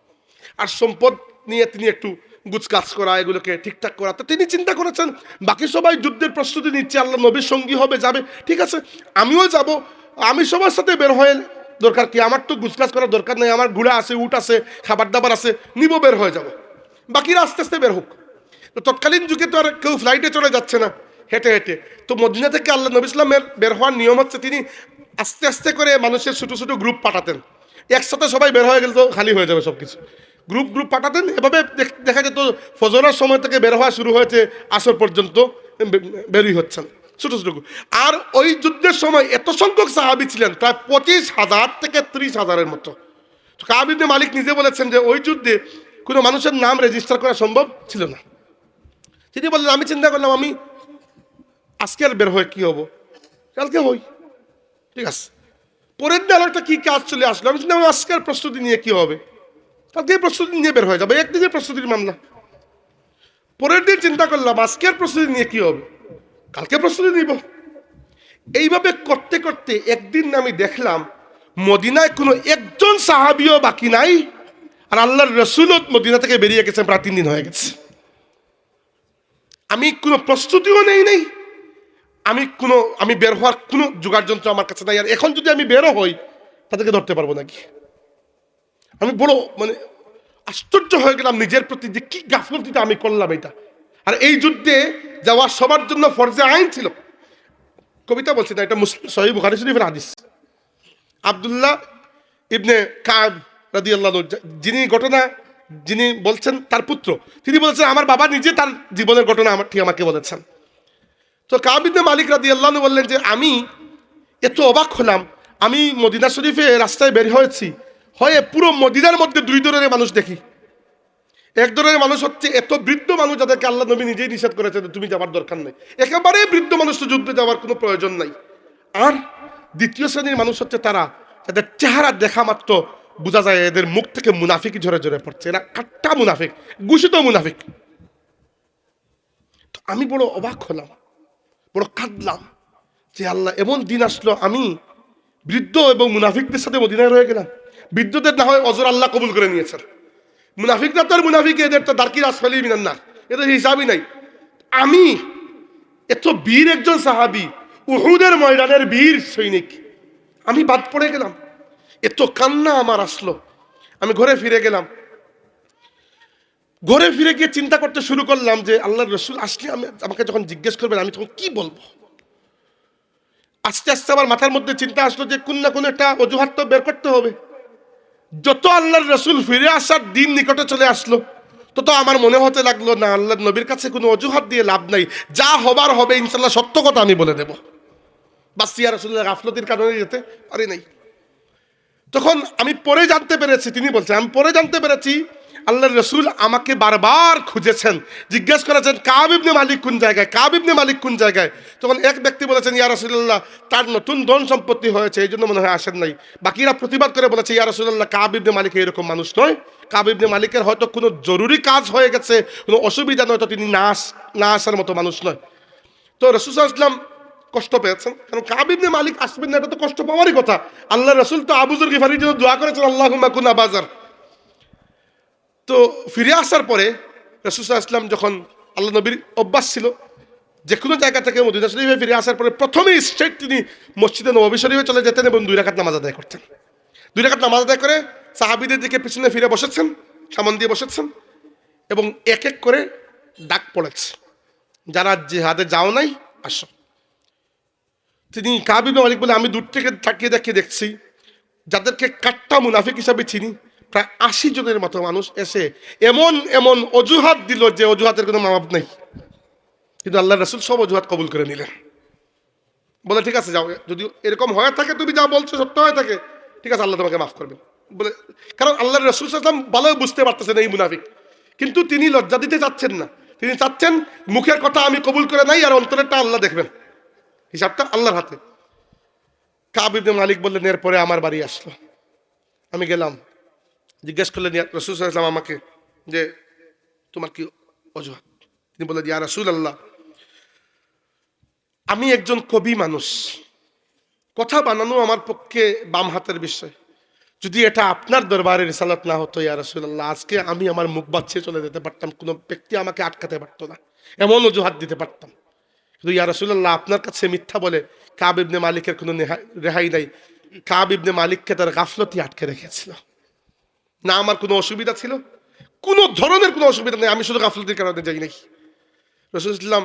আর সম্পদ নিয়ে তিনি একটু গুছগাছ করা, এগুলোকে ঠিকঠাক করা। তো তিনি চিন্তা করেছেন বাকি সবাই যুদ্ধের প্রস্তুতি নিচ্ছে, আল্লাহ নবীর সঙ্গী হবে, যাবে, ঠিক আছে আমিও যাব, আমি সবার সাথে বের হয়ে দরকার কি, আমার তো গুছগাছ করার দরকার নেই, আমার ঘোড়া আছে, উট আছে, খাবার দাবার আছে, নিব, বের হয়ে যাব, বাকিরা আস্তে আস্তে বের হোক। তো তৎকালীন যুগে তো আর কেউ ফ্লাইটে চলে যাচ্ছে না, হেঁটে হেঁটে। তো মদিনা থেকে আল্লাহ নবী ইসলামের বের হওয়ার নিয়ম হচ্ছে তিনি আস্তে আস্তে করে মানুষের ছোটো ছোটো গ্রুপ পাঠাতেন, একসাথে সবাই বের হয়ে গেলে তো খালি হয়ে যাবে সব কিছু, গ্রুপ গ্রুপ পাঠাতেন। এভাবে দেখা যেত ফজরের সময় থেকে বের হওয়া শুরু হয়েছে, আসর পর্যন্ত বেরই হচ্ছেন ছোটো ছোটো গ্রুপ। আর ওই যুদ্ধের সময় এত সংখ্যক সাহাবী ছিলেন, প্রায় 25,000 থেকে 30,000-এর মতো। কাব ইবনে মালিক নিজে বলেছেন যে ওই যুদ্ধে কোনো মানুষের নাম রেজিস্টার করা সম্ভব ছিল না। তিনি বললেন আমি চিন্তা করলাম আমি আজকে আর বের হয়ে কি হবো, কালকে হই, ঠিক আছে। পরের দিন একটা কি কাজ চলে আসলো, আমি চিন্তা আজকের প্রস্তুতি নিয়ে কি হবে, কালকে প্রস্তুতি নিয়ে বের হয়ে যাবে, একদিনের প্রস্তুতির মামলা। পরের দিন চিন্তা করলাম আজকের প্রস্তুতি নিয়ে কি হবে, কালকে প্রস্তুতি নিব। এইভাবে করতে করতে একদিন আমি দেখলাম মদিনায় কোনো একজন সাহাবীও বাকি নাই, আর আল্লাহর রাসূলও মদিনা থেকে বেরিয়ে গেছেন, প্রায় 3 দিন হয়ে গেছে। আমি কোনো প্রস্তুতিও নেই নাই, আমি বের হওয়ার কোনো জোগাড় যন্ত্র আমার কাছে নাই। আর এখন যদি আমি বেরো হই তাদেরকে ধরতে পারবো নাকি? আমি বড় আশ্চর্য হয়ে গেলাম নিজের প্রতি, যে কি গাফলতিটা আমি করলাম এটা। আর এই যুদ্ধে যাওয়া সবার জন্য ফরজে আইন ছিল। কবিতা বলছি না, এটা মুসলিম সহিহ বুখারী শরীফের হাদিস। আব্দুল্লাহ ইবনে কাব রাদিয়াল্লাহু, যিনি বলছেন তার পুত্র, তিনি বলেছেন আমার বাবা নিজে তার জীবনের ঘটনা আমাকে বলেছেন। তো কাব ইবনে মালিক রাদিয়াল্লাহু বললেন যে আমি এত অবাক হলাম, আমি মদিনা শরীফে রাস্তায় বের হয়েছি, হয়ে পুরো মদিনার মধ্যে 2 ধরনের মানুষ দেখি। এক ধরনের মানুষ হচ্ছে এত বৃদ্ধ মানুষ যাদেরকে আল্লাহ নবী নিজেই নিষেধ করেছেন তুমি যাবার দরকার নেই, একেবারে বৃদ্ধ মানুষ, তো যুদ্ধে যাওয়ার কোনো প্রয়োজন নাই। আর দ্বিতীয় শ্রেণীর মানুষ হচ্ছে তারা যাদের চেহারা দেখা মাত্র বোঝা যায় এদের মুখ থেকে মুনাফিক ঝরে ঝরে পড়ছে, এরা কাট্টা মুনাফিক, ঘোষিত মুনাফিক। তো আমি বড় অবাক হলাম, বড় কাঁদলাম যে আল্লাহ এমন দিন আসলো আমি বৃদ্ধ এবং মুনাফিকদের সাথে মদিনায় রয়ে গেলাম। বৃদ্ধদের না হয় অজর আল্লাহ কবুল করে নিয়েছেন, মুনাফিকরা তো আর মুনাফিক, এদের তো দারকির আসফালি মিনান নার, এদের হিসাবই নাই। আমি এত বীর একজন সাহাবী, উহুদের ময়দানের বীর সৈনিক, আমি বাদ পড়ে গেলাম। এত কান্না আমার আসলো, আমি ঘরে ফিরে গেলাম। ঘরে ফিরে গিয়ে চিন্তা করতে শুরু করলাম যে আল্লাহর রাসূল আসলে আমাকে যখন জিজ্ঞেস করবেন আমি তখন কি বলবো। আস্তে আস্তে আমার মাথার মধ্যে চিন্তা আসলো যে কোন না কোন একটা অজুহাত তো বের করতে হবে। যত আল্লাহর রাসূল ফিরে আসার দিন নিকটে চলে আসলো, তত আমার মনে হতে লাগলো না আল্লাহর নবীর কাছে কোনো অজুহাত দিয়ে লাভ নাই, যা হবার হবে ইনশাআল্লাহ সত্য কথা আমি বলে দেব। বাস ইয়া রাসূলুল্লাহ, গাফলতির কারণে যেতে পারি নাই। তখন আমি পরে জানতে পেরেছি, তিনি বলছেন আমি পরে জানতে পেরেছি আল্লাহর রাসূল আমাকে বারবার খুঁজেছেন, জিজ্ঞেস করেছেন কাব ইবনে মালিক কোন জায়গায়, কাব ইবনে মালিক কোন জায়গায়। তখন এক ব্যক্তি বলেছেন ইয়া রাসূলুল্লাহ তার নতুন ধন সম্পত্তি হয়েছে এই জন্য মনে হয় আসেন নাই। বাকিরা প্রতিবাদ করে বলেছে ইয়া রাসূলুল্লাহ কাব ইবনে মালিক এরকম মানুষ নয়, কাব ইবনে মালিকের হয়তো কোনো জরুরি কাজ হয়ে গেছে, কোনো অসুবিধা নয়তো তিনি না আসার মতো মানুষ নয়। তো রাসূল সাল্লাল্লাহু আলাইহি ওয়াসাল্লাম কষ্ট পেয়েছেন, কারণ কাব ইবনে মালিক আসবেন না এটা তো কষ্ট পাওয়ারই কথা। আল্লাহ রাসূল তো আবু যর গিফারির জন্য দোয়া করেছেন আল্লাহুম্মা কুন আবা যর। তো ফিরে আসার পরে রাসূল সাল্লাল্লাহু আলাইহি ওয়াসাল্লাম যখন আল্লাহ নবীর অভ্যাস ছিল যে কোনো জায়গা থেকে মদিনা শরীফে ফিরে আসার পরে প্রথমেই স্ট্রেট তিনি মসজিদে নববী শরীফে চলে যেতেন এবং 2 রাকাত নামাজ আদায় করতেন। 2 রাকাত নামাজ আদায় করে সাহাবীদের দিকে পিছনে ফিরে বসেছেন, সামন দিয়ে বসেছেন এবং এক এক করে ডাক পড়েছে, যারা জিহাদে যাও নাই আসো। তিনি কাব ইবনে মালিক বলে আমি দূর থেকে তাকিয়ে দেখছি যাদেরকে কাট্টা মুনাফিক হিসাবে চিনি, প্রায় 80 জনের মতো মানুষ এসে এমন এমন অজুহাত দিল যে অজুহাতের কোনো মাপ নেই। কিন্তু আল্লাহর রাসূল সব অজুহাত কবুল করে নিলেন, বলে ঠিক আছে যাও, যদি এরকম হয়ে থাকে তুমি যা বলছো সত্য হয়ে থাকে ঠিক আছে আল্লাহ তোমাকে মাফ করবেন বলে। কারণ আল্লাহর রাসূল সাল্লাল্লাহু আলাইহি ওয়াসাল্লাম ভালো বুঝতে পারতেছেন এই মুনাফিক, কিন্তু তিনি লজ্জা দিতে চাচ্ছেন না। তিনি চাচ্ছেন মুখের কথা আমি কবুল করে নাই, আর অন্তরেরটা আল্লাহ দেখবেন, হিসাবটা আল্লাহর হাতে। কাব ইবনে মালিক বললেন এরপরে আমার বাড়ি আসলো, আমি গেলাম, জিজ্ঞেস করলেন রাসূল সাল্লাল্লাহু আলাইহি ওয়াসাল্লাম আমাকে যে তোমার কি অজুহাত। তিনি বললেন ইয়া রাসূলুল্লাহ আমি একজন কবি মানুষ, কথা বানানো আমার পক্ষে বাম হাতের বিষয়, যদি এটা আপনার দরবারে রিসালাত না হতো ইয়া রাসূলুল্লাহ, আজকে আমি আমার মুখ বাঁচিয়ে চলে যেতে পারতাম, কোনো ব্যক্তি আমাকে আটকাতে পারতো না, এমন অজুহাত দিতে পারতাম। কিন্তু ইয়া রাসূলুল্লাহ, আপনার কাছে মিথ্যা বলে কাব ইবনে মালিকের কোনো রেহাই নাই। কাব ইবনে মালিককে তার গাফলতি আটকে রেখেছিল। না আমার কোনো অসুবিধা ছিল, কোনো ধরনের কোনো অসুবিধা নেই, আমি শুধু গাফলতির কারণে যাই নাই। রাসূলুল্লাহ সাল্লাল্লাহু আলাইহি ওয়াসাল্লাম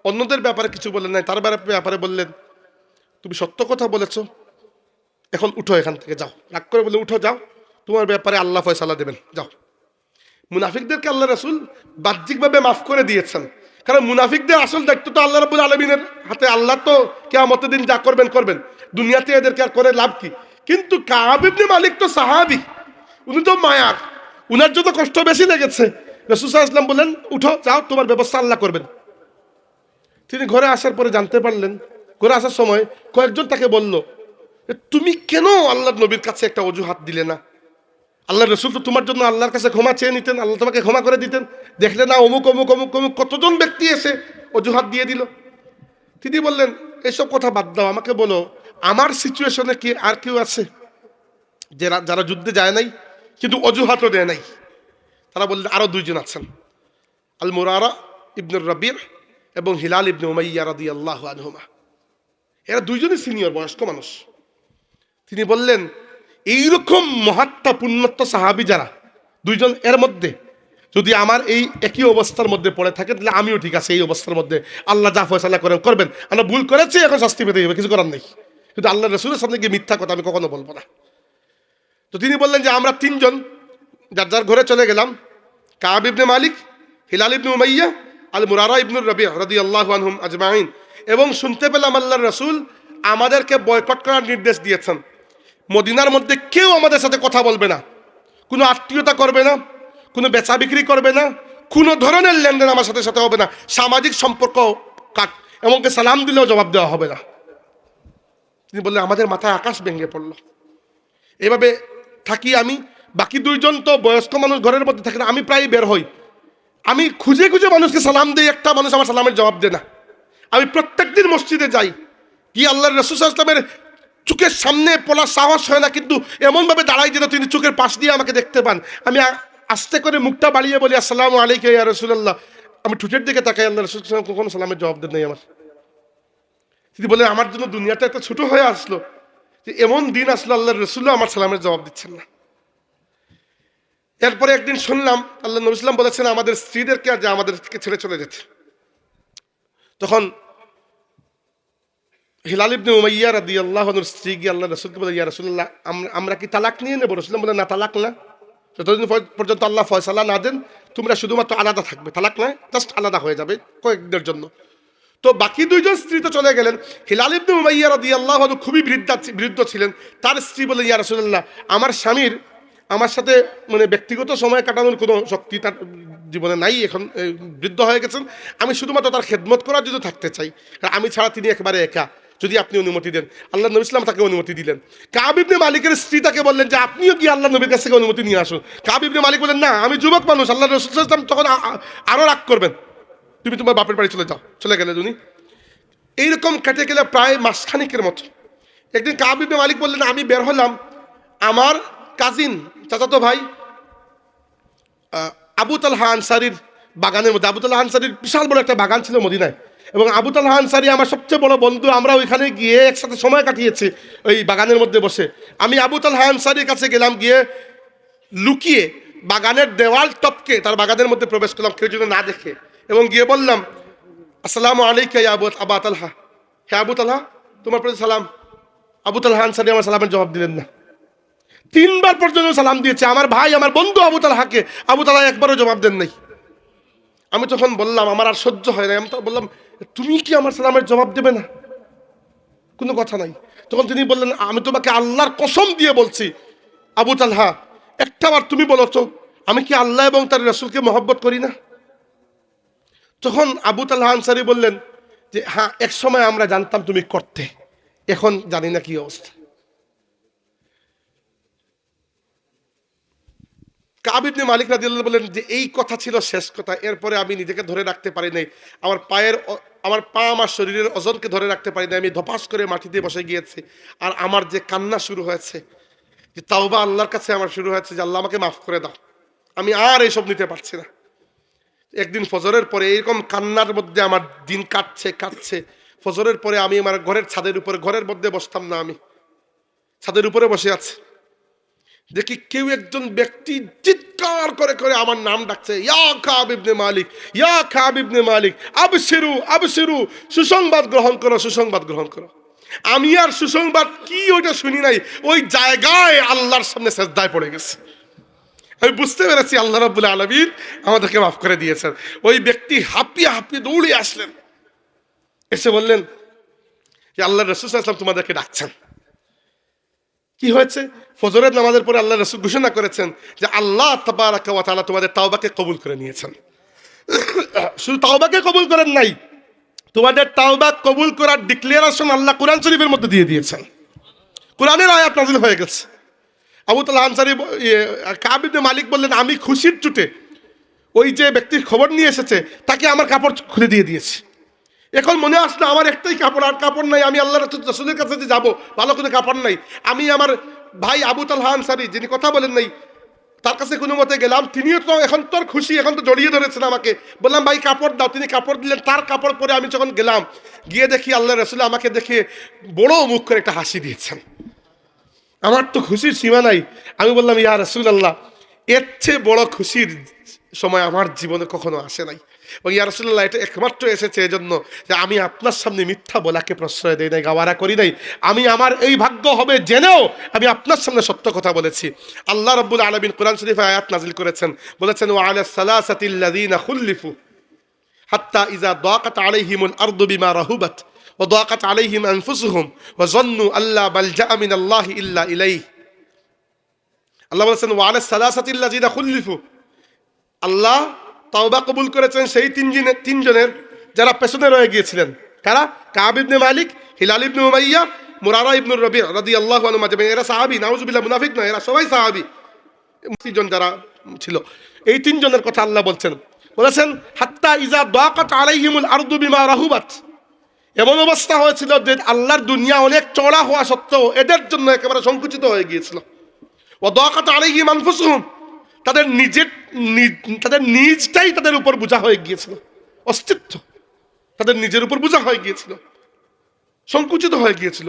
অন্যদের ব্যাপারে কিছু বললেন নাই, তার ব্যাপারে বললেন, তুমি সত্য কথা বলেছো, এখন উঠো, এখান থেকে যাও। রাগ করে বলে, উঠো যাও, তোমার ব্যাপারে আল্লাহ ফয়সালা দেবেন, যাও। মুনাফিকদেরকে আল্লাহ রাসূল বাহ্যিকভাবে মাফ করে দিয়েছেন, কারণ মুনাফিকদের আসল দায়িত্ব তো আল্লাহ রাব্বুল আলামিনের হাতে। আল্লাহ তো কিয়ামতের দিন যা করবেন করবেন, দুনিয়াতে এদেরকে আর করে লাভ কি? কিন্তু কাব ইবনে মালিক তো সাহাবী, উনি তো মায়ার, উনার জন্য কষ্ট বেশি লেগেছে। রাসূল সাল্লাল্লাহু আলাইহি ওয়াসাল্লাম বললেন, উঠো যাও, তোমার ব্যবস্থা আল্লাহ করবেন। তিনি ঘরে আসার পরে জানতে পারলেন, ঘরে আসার সময় কয়েকজন তাকে বলল, তুমি কেন আল্লাহর নবীর কাছে একটা অজুহাত দিলে না? আল্লাহ রসুল তো তোমার জন্য আল্লাহর কাছে ক্ষমা চেয়ে নিতেন, আল্লাহ তোমাকে ক্ষমা করে দিতেন, দেখলে না অমুক অমুক অমুক অমুক কতজন ব্যক্তি এসে অজুহাত দিয়ে দিল। তিনি বললেন, এসব কথা বাদ দাও, আমাকে বলো আমার সিচুয়েশনে কি আর কেউ আছে যারা যুদ্ধে যায় নাই কিন্তু অজুহাতও দেয় নাই? তারা বললেন, আরো দুইজন আছেন, আল মুরারা ইবনুর রাবির এবং হিলাল ইবনে উমাইয়া রাদিয়াল্লাহু আনহুমা। এরা দুইজনই সিনিয়র বয়স্ক মানুষ। তিনি বললেন, এইরকম মহাত্মা পুণ্যত্ব সাহাবী যারা দুইজন, এর মধ্যে যদি আমার এই একই অবস্থার মধ্যে পড়ে থাকে, তাহলে আমিও ঠিক আছে এই অবস্থার মধ্যে, আল্লাহ যা ফয়সালা করেন করবেন, আমরা ভুল করেছি, এখন শাস্তি পেতে হবে, কিছু করার নেই, কিন্তু আল্লাহ রসুলের সামনে গিয়ে মিথ্যা কথা আমি কখনো বলবো না। তো তিনি বললেন যে আমরা তিনজন যার যার ঘরে চলে গেলাম, কাব ইবনে মালিক, হিলাল ইবনে উমাইয়া, আল মুরারা ইবনুর রাবি' রাদিয়াল্লাহু আনহুম আজমাইন, এবং শুনতে পেলাম আল্লাহর রাসূল আমাদেরকে বয়কট করার নির্দেশ দিয়েছেন। মদিনার মধ্যে কেউ আমাদের সাথে কথা বলবে না, কোনো আত্মীয়তা করবে না, কোনো বেচা বিক্রি করবে না, কোনো ধরনের লেনদেন আমার সাথে সাথে হবে না, সামাজিক সম্পর্ক কাট, এমনকি সালাম দিলেও জবাব দেওয়া হবে না। তিনি বললেন, আমাদের মাথায় আকাশ ভেঙে পড়ল। এভাবে থাকি আমি, বাকি দুইজন তো বয়স্ক মানুষ ঘরের মধ্যে থাকে না, আমি প্রায় বের হই, আমি খুঁজে খুঁজে মানুষকে সালাম দিই, একটা মানুষ আমার সালামের জবাব দেয় না। আমি প্রত্যেকদিন মসজিদে যাই, গিয়ে আল্লাহর রাসূল সাল্লাল্লাহু আলাইহি ওয়াসাল্লামের চোখের সামনে পড়ার সাহস হয় না, কিন্তু এমনভাবে দাঁড়াই যেন তিনি চোখের পাশ দিয়ে আমাকে দেখতে পান। আমি আস্তে করে মুখটা বাড়িয়ে বলি, আসসালামু আলাইকুম ইয়া রাসূলুল্লাহ। আমি ঠোঁটের দিকে তাকাই, আল্লাহ রাসূল সাল্লাল্লাহু আলাইহি ওয়াসাল্লাম কখনো সালামের জবাব দেন নাই আমার। তিনি বলেন, আমার জন্য দুনিয়াটা এত ছোট হয়ে আসলো যে এমন দিন আসলো আল্লাহর রাসূলও আমার সালামের জবাব দিচ্ছেন না। এরপরে একদিন শুনলাম আল্লাহ নবী সাল্লাল্লাহু আলাইহি ওয়াসাল্লাম বলেছেন আমাদের স্ত্রীদেরকে যে আমাদেরকে ছেড়ে চলে যেতে। তখন হিলাল ইবনে উমাইয়া রাদিয়াল্লাহু আনহুর স্ত্রী গিয়ে আল্লাহ রাসূলকে বলে, ইয়া রাসূলুল্লাহ, আমরা কি তালাক নিয়ে নেব? রাসূলুল্লাহ বলে, না তালাক না, যতদিন পর্যন্ত আল্লাহ ফয়সালা না দেন তোমরা শুধুমাত্র আলাদা থাকবে, তালাক নয়, জাস্ট আলাদা হয়ে যাবে কয়েকদিনের জন্য। তো বাকি দুইজন স্ত্রী তো চলে গেলেন। হিলাল ইবনে উমাইয়া রাদিয়াল্লাহু আনহু খুবই বৃদ্ধ ছিলেন। তার স্ত্রী বলে, ইয়া রাসূলুল্লাহ, আমার স্বামীর আমার সাথে মানে ব্যক্তিগত সময় কাটানোর কোনো শক্তি তার জীবনে নাই, এখন বৃদ্ধ হয়ে গেছেন, আমি শুধুমাত্র তার খেদমত করার জন্য থাকতে চাই, আমি ছাড়া তিনি একেবারে একা, যদি আপনি অনুমতি দেন। আল্লাহ নবী সাল্লাল্লাহু আলাইহি ওয়াসাল্লাম তাকে অনুমতি দিলেন। কাব ইবনে মালিকের স্ত্রী তাকে বললেন যে আপনিও কি আল্লাহ নবীর কাছ থেকে অনুমতি নিয়ে আসুন। কাব ইবনে মালিক বললেন, না, আমি যুবক মানুষ, আল্লাহ রাসূল সাল্লাল্লাহু আলাইহি ওয়াসাল্লাম তখন আরো রাগ করবেন, তুমি তোমার বাপের বাড়ি চলে যাও। চলে গেলেন উনি। এইরকম কেটে গেলে প্রায় মাসখানিকের মতো। একদিন কাব ইবনে মালিক বললেন, আমি বের হলাম, আমার কাজিন চাচাতো ভাই আবু তালহা আনসারীর বাগানের মধ্যে। আবু তালহা আনসারীর বিশাল বড় একটা বাগান ছিল মদিনায়, এবং আবু তালহা আনসারী আমার সবচেয়ে বড় বন্ধু, আমরা ওইখানে গিয়ে একসাথে সময় কাটিয়েছি ওই বাগানের মধ্যে বসে। আমি আবু তালহা আনসারীর কাছে গেলাম, গিয়ে লুকিয়ে বাগানের দেওয়াল টপকে তার বাগানের মধ্যে প্রবেশ করলাম, কেউ যেন না দেখে, এবং গিয়ে বললাম, আসসালামু আলাইকা ইয়া আবা তালহা, হে আবু তালহা, তোমার প্রতি সালাম। আবু তালহা আনসারী আমার সালামের জবাব দিলেন না। 3 বার পর্যন্ত সালাম দিয়েছে আমার ভাই, আমার বন্ধু আবু তালহাকে, আবু তালহা একবারও জবাব দেন নাই। আমি তখন বললাম, আমার আর সহ্য হয় না, আমি তো বললাম, তুমি কি আমার সালামের জবাব দেবে না? কোনো কথা নাই। তখন তিনি বললেন, আমি তোমাকে আল্লাহর কসম দিয়ে বলছি আবু তালহা, একটাবার তুমি বলেছো আমি কি আল্লাহ এবং তার রাসূলকে মহব্বত করি না? তখন আবু তালহা আনসারী বললেন যে, হ্যাঁ, এক সময় আমরা জানতাম তুমি করতে, এখন জানি না কি অবস্থা। কাব ইবনে মালিক রাদিয়াল্লাহু বলেন যে এই কথা ছিল শেষ কথা, এরপরে আমি নিজেকে ধরে রাখতে পারি নাই, আমার পা আমার শরীরের ওজনকে ধরে রাখতে পারি নাই, আমি ধপাস করে মাটিতে বসে গিয়েছি, আর আমার যে কান্না শুরু হয়েছে, যে তাওবা আল্লাহর কাছে আমার শুরু হয়েছে যে আল্লাহ আমাকে মাফ করে দাও, আমি আর এইসব নিতে পারছি না। একদিন ফজরের পরে এরকম কান্নার মধ্যে আমার দিন কাটছে। ফজরের পরে আমি আমার ঘরের ছাদের উপরে, ঘরের মধ্যে বসতাম না, আমি ছাদের উপরে বসে আছি, দেখি কেউ একজন ব্যক্তি চিৎকার করে করে আমার নাম ডাকছে, ইয়া কাব ইবনে মালিক, ইয়া কাব ইবনে মালিক, আবশিরু আবশিরু, সুসংবাদ গ্রহণ করো, সুসংবাদ গ্রহণ করো। আমি আর সুসংবাদ কি ওইটা শুনি নাই, ওই জায়গায় আল্লাহর সামনে সেজদায় পড়ে গেছে। আমি বুঝতে পেরেছি আল্লাহ রাব্বুল আলামিন আমাদেরকে মাফ করে দিয়েছেন। ওই ব্যক্তি হাঁপিয়ে হাঁপিয়ে দৌড়ে আসলেন, এসে বললেন যে আল্লাহ রাসূল সাল্লাল্লাহু আলাইহি ওয়াসাল্লাম তোমাদেরকে ডাকছেন। কি হয়েছে? ফজরের নামাজের পরে আল্লাহ রাসূল ঘোষণা করেছেন যে আল্লাহ তাবারাকা ওয়া তাআলা তোমাদের তাওবাকে কবুল করে নিয়েছেন। শুধু তাওবাকে কবুল করেন নাই, তোমাদের তাওবা কবুল করার ডিক্লারেশন আল্লাহ কোরআন শরীফের মধ্যে দিয়ে দিয়েছেন। কোরআনের আয়াত নাযিল হয়ে গেছে। আবু তালহা আনসারী কাব ইবনে মালিক বললেন, আমি খুশির চুটে ওই যে ব্যক্তির খবর নিয়ে এসেছে তাকে আমার কাপড় খুলে দিয়ে দিয়েছি। এখন মনে আসলো আমার একটাই কাপড়, আর কাপড় নাই, আমি আল্লাহ রাসূলের কাছে যে যাবো, ভালো করে কাপড় নাই। আমি আমার ভাই আবু তালহা আনসারী যিনি কথা বলেন নাই, তার কাছে কোনো মতে গেলাম, তিনিও তো এখন তোর খুশি, এখন তো জড়িয়ে ধরেছেন আমাকে। বললাম ভাই কাপড় দাও, তিনি কাপড় দিলেন। তার কাপড় পরে আমি যখন গেলাম, গিয়ে দেখি আল্লাহ রাসূল আমাকে দেখে বড় মুখ করে একটা হাসি দিয়েছেন। আমার তো খুশির সীমা নাই। আমি বললাম, ইয়া রাসূলুল্লাহ, এর চেয়ে বড় খুশির সময় আমার জীবনে কখনো আসে নাই। এবং ইয়া রাসূলুল্লাহ, এটা একমাত্র এসেছে এজন্য যে আমি আপনার সামনে মিথ্যা বলাকে প্রশ্রয় দেই নাই, গাওয়ারা করি নাই। আমি আমার এই ভাগ্য হবে জেনেও আমি আপনার সামনে সত্য কথা বলেছি। আল্লাহ রাব্বুল আলামিন কোরআন শরীফে আয়াত নাযিল করেছেন, বলেছেন ওয়া আলাস সালাসাতিল্লাযিনা খুল্লিফু হাত্তা ইযা দাকাত আলাইহিমুল আরদু বিমা রাহুবাত ওয়া দাকাত আলাইহিম আনফুসুহুম ওয়া যান্নু আল্লা মালজাআ মিনাল্লাহি ইল্লা ইলাইহি। আল্লাহ বলেছেন ওয়া আলাস সালাসাতিল্লাযিনা খুল্লিফু, আল্লাহ তাওবা কবুল করেছেন সেই তিনজনের যারা পেছনে রয়ে গিয়েছিলেন। কারা? কাব ইবনে মালিক, হিলাল ইবনে উমাইয়া, মুরারা ইবনে রবি রাদিয়াল্লাহু আনহু আজমাইন। এরা সাহাবী, নাউজুবিল্লাহ, মুনাফিক নয়, এরা সবাই সাহাবী। তিনজন যারা ছিল, এই তিনজনের কথা আল্লাহ বলেছেন হাত্তা ইজা দাকাত আলাইহিমুল আরদু বিমা রাহুবাত। এমন অবস্থা হয়েছিল যে আল্লাহর দুনিয়া অনেক চওড়া হওয়া সত্ত্বেও এদের জন্য একেবারে সংকুচিত হয়ে গিয়েছিল। ওয়া দাকাত আলাইহিম আনফুসুহুম, তাদের নিজটাই তাদের উপর বোঝা হয়ে গিয়েছিল, অস্তিত্ব তাদের নিজের উপর বোঝা হয়ে গিয়েছিল, সংকুচিত হয়ে গিয়েছিল।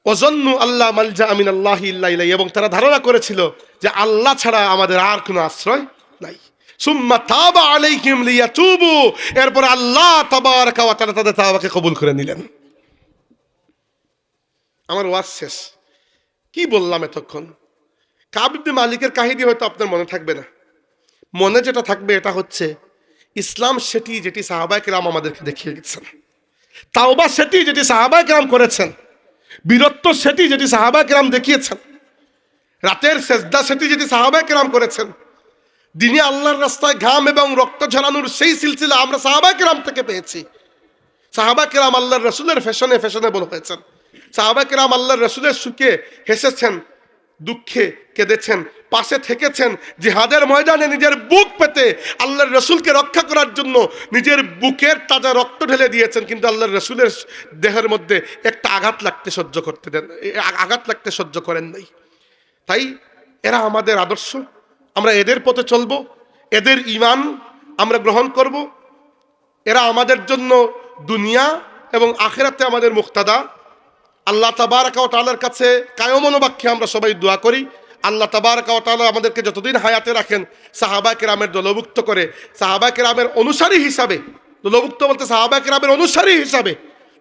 ওয়াজান্নু আল্লা মালজা মিনাল্লাহি ইল্লা ইলাইহি, এবং তারা ধারণা করেছিল যে আল্লাহ ছাড়া আমাদের আর কোনো আশ্রয় নাই। সুম্মা তাবা আলাইহিম লিয়াতুবু, এরপর আল্লাহ তাবারাকা ওয়া তাআলা তাদের তাওবাকে কবুল করে নিলেন। আমার ওয়াজ শেষ। কি বললাম এতক্ষণ? কাব ইবনে মালিকের কাহিনী হয়তো আপনার মনে থাকবে না। মনে যেটা থাকবে এটা হচ্ছে ইসলাম সেটি যেটি সাহাবায়ে কেরাম আমাদেরকে দেখিয়ে গেছেন, তাওবা সেটি যেটি সাহাবায়ে কেরাম করেছেন, বীরত্ব সেটি যেটি সাহাবায়ে কেরাম দেখিয়েছেন, রাতের সেজদা সেটি যেটি সাহাবায়ে কেরাম করেছেন, দিনে আল্লাহর রাস্তায় ঘাম এবং রক্ত ঝরানোর সেই সিলসিলা আমরা সাহাবায়ে কেরাম থেকে পেয়েছি। সাহাবায়ে কেরাম আল্লাহর রাসূলের ফ্যাশনেবল হয়েছেন। সাহাবায়ে কেরাম আল্লাহর রাসূলের সুখে হেসেছেন, দুঃখে কেঁদেছেন, পাশে থেকেছেন। জিহাদের ময়দানে নিজের বুক পেতে আল্লাহর রাসূলকে রক্ষা করার জন্য নিজের বুকের তাজা রক্ত ঢেলে দিয়েছেন, কিন্তু আল্লাহর রাসূলের দেহের মধ্যে একটা আঘাত লাগতে সহ্য করেন নাই। তাই এরা আমাদের আদর্শ, আমরা এদের পথে চলব, এদের ঈমান আমরা গ্রহণ করব। এরা আমাদের জন্য দুনিয়া এবং আখিরাতে আমাদের মুক্তাদা। আল্লাহ তাবারাকা ওয়া তাআলার কাছে কায়মনোবাক্যে আমরা সবাই দোয়া করি, আল্লাহ তাবারাকা ওয়া তাআলা আমাদেরকে যতদিন হায়াতে রাখেন সাহাবায়ে কেরামের দলভুক্ত করে, সাহাবায়ে কেরামের অনুসারী হিসাবে, দলভুক্ত বলতে সাহাবায়ে কেরামের অনুসারী হিসাবে,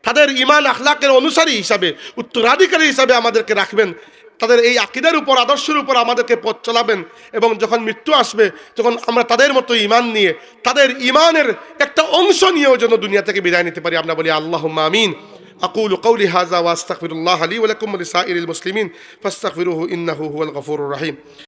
তাদের ঈমান আখলাকের অনুসারী হিসাবে, উত্তরাধিকারী হিসাবে আমাদেরকে রাখবেন। তাদের এই আকীদার উপর, আদর্শের উপর আমাদেরকে পথ চলাবেন, এবং যখন মৃত্যু আসবে, যখন আমরা তাদের মতো ঈমান নিয়ে, তাদের ঈমানের একটা অংশ নিয়েও যেন দুনিয়া থেকে বিদায় নিতে পারি। আমরা বলি আল্লাহুম্মা আমিন। أقول قولي هذا وأستغفر الله لي ولكم ولسائر المسلمين فاستغفروه إنه هو الغفور الرحيم.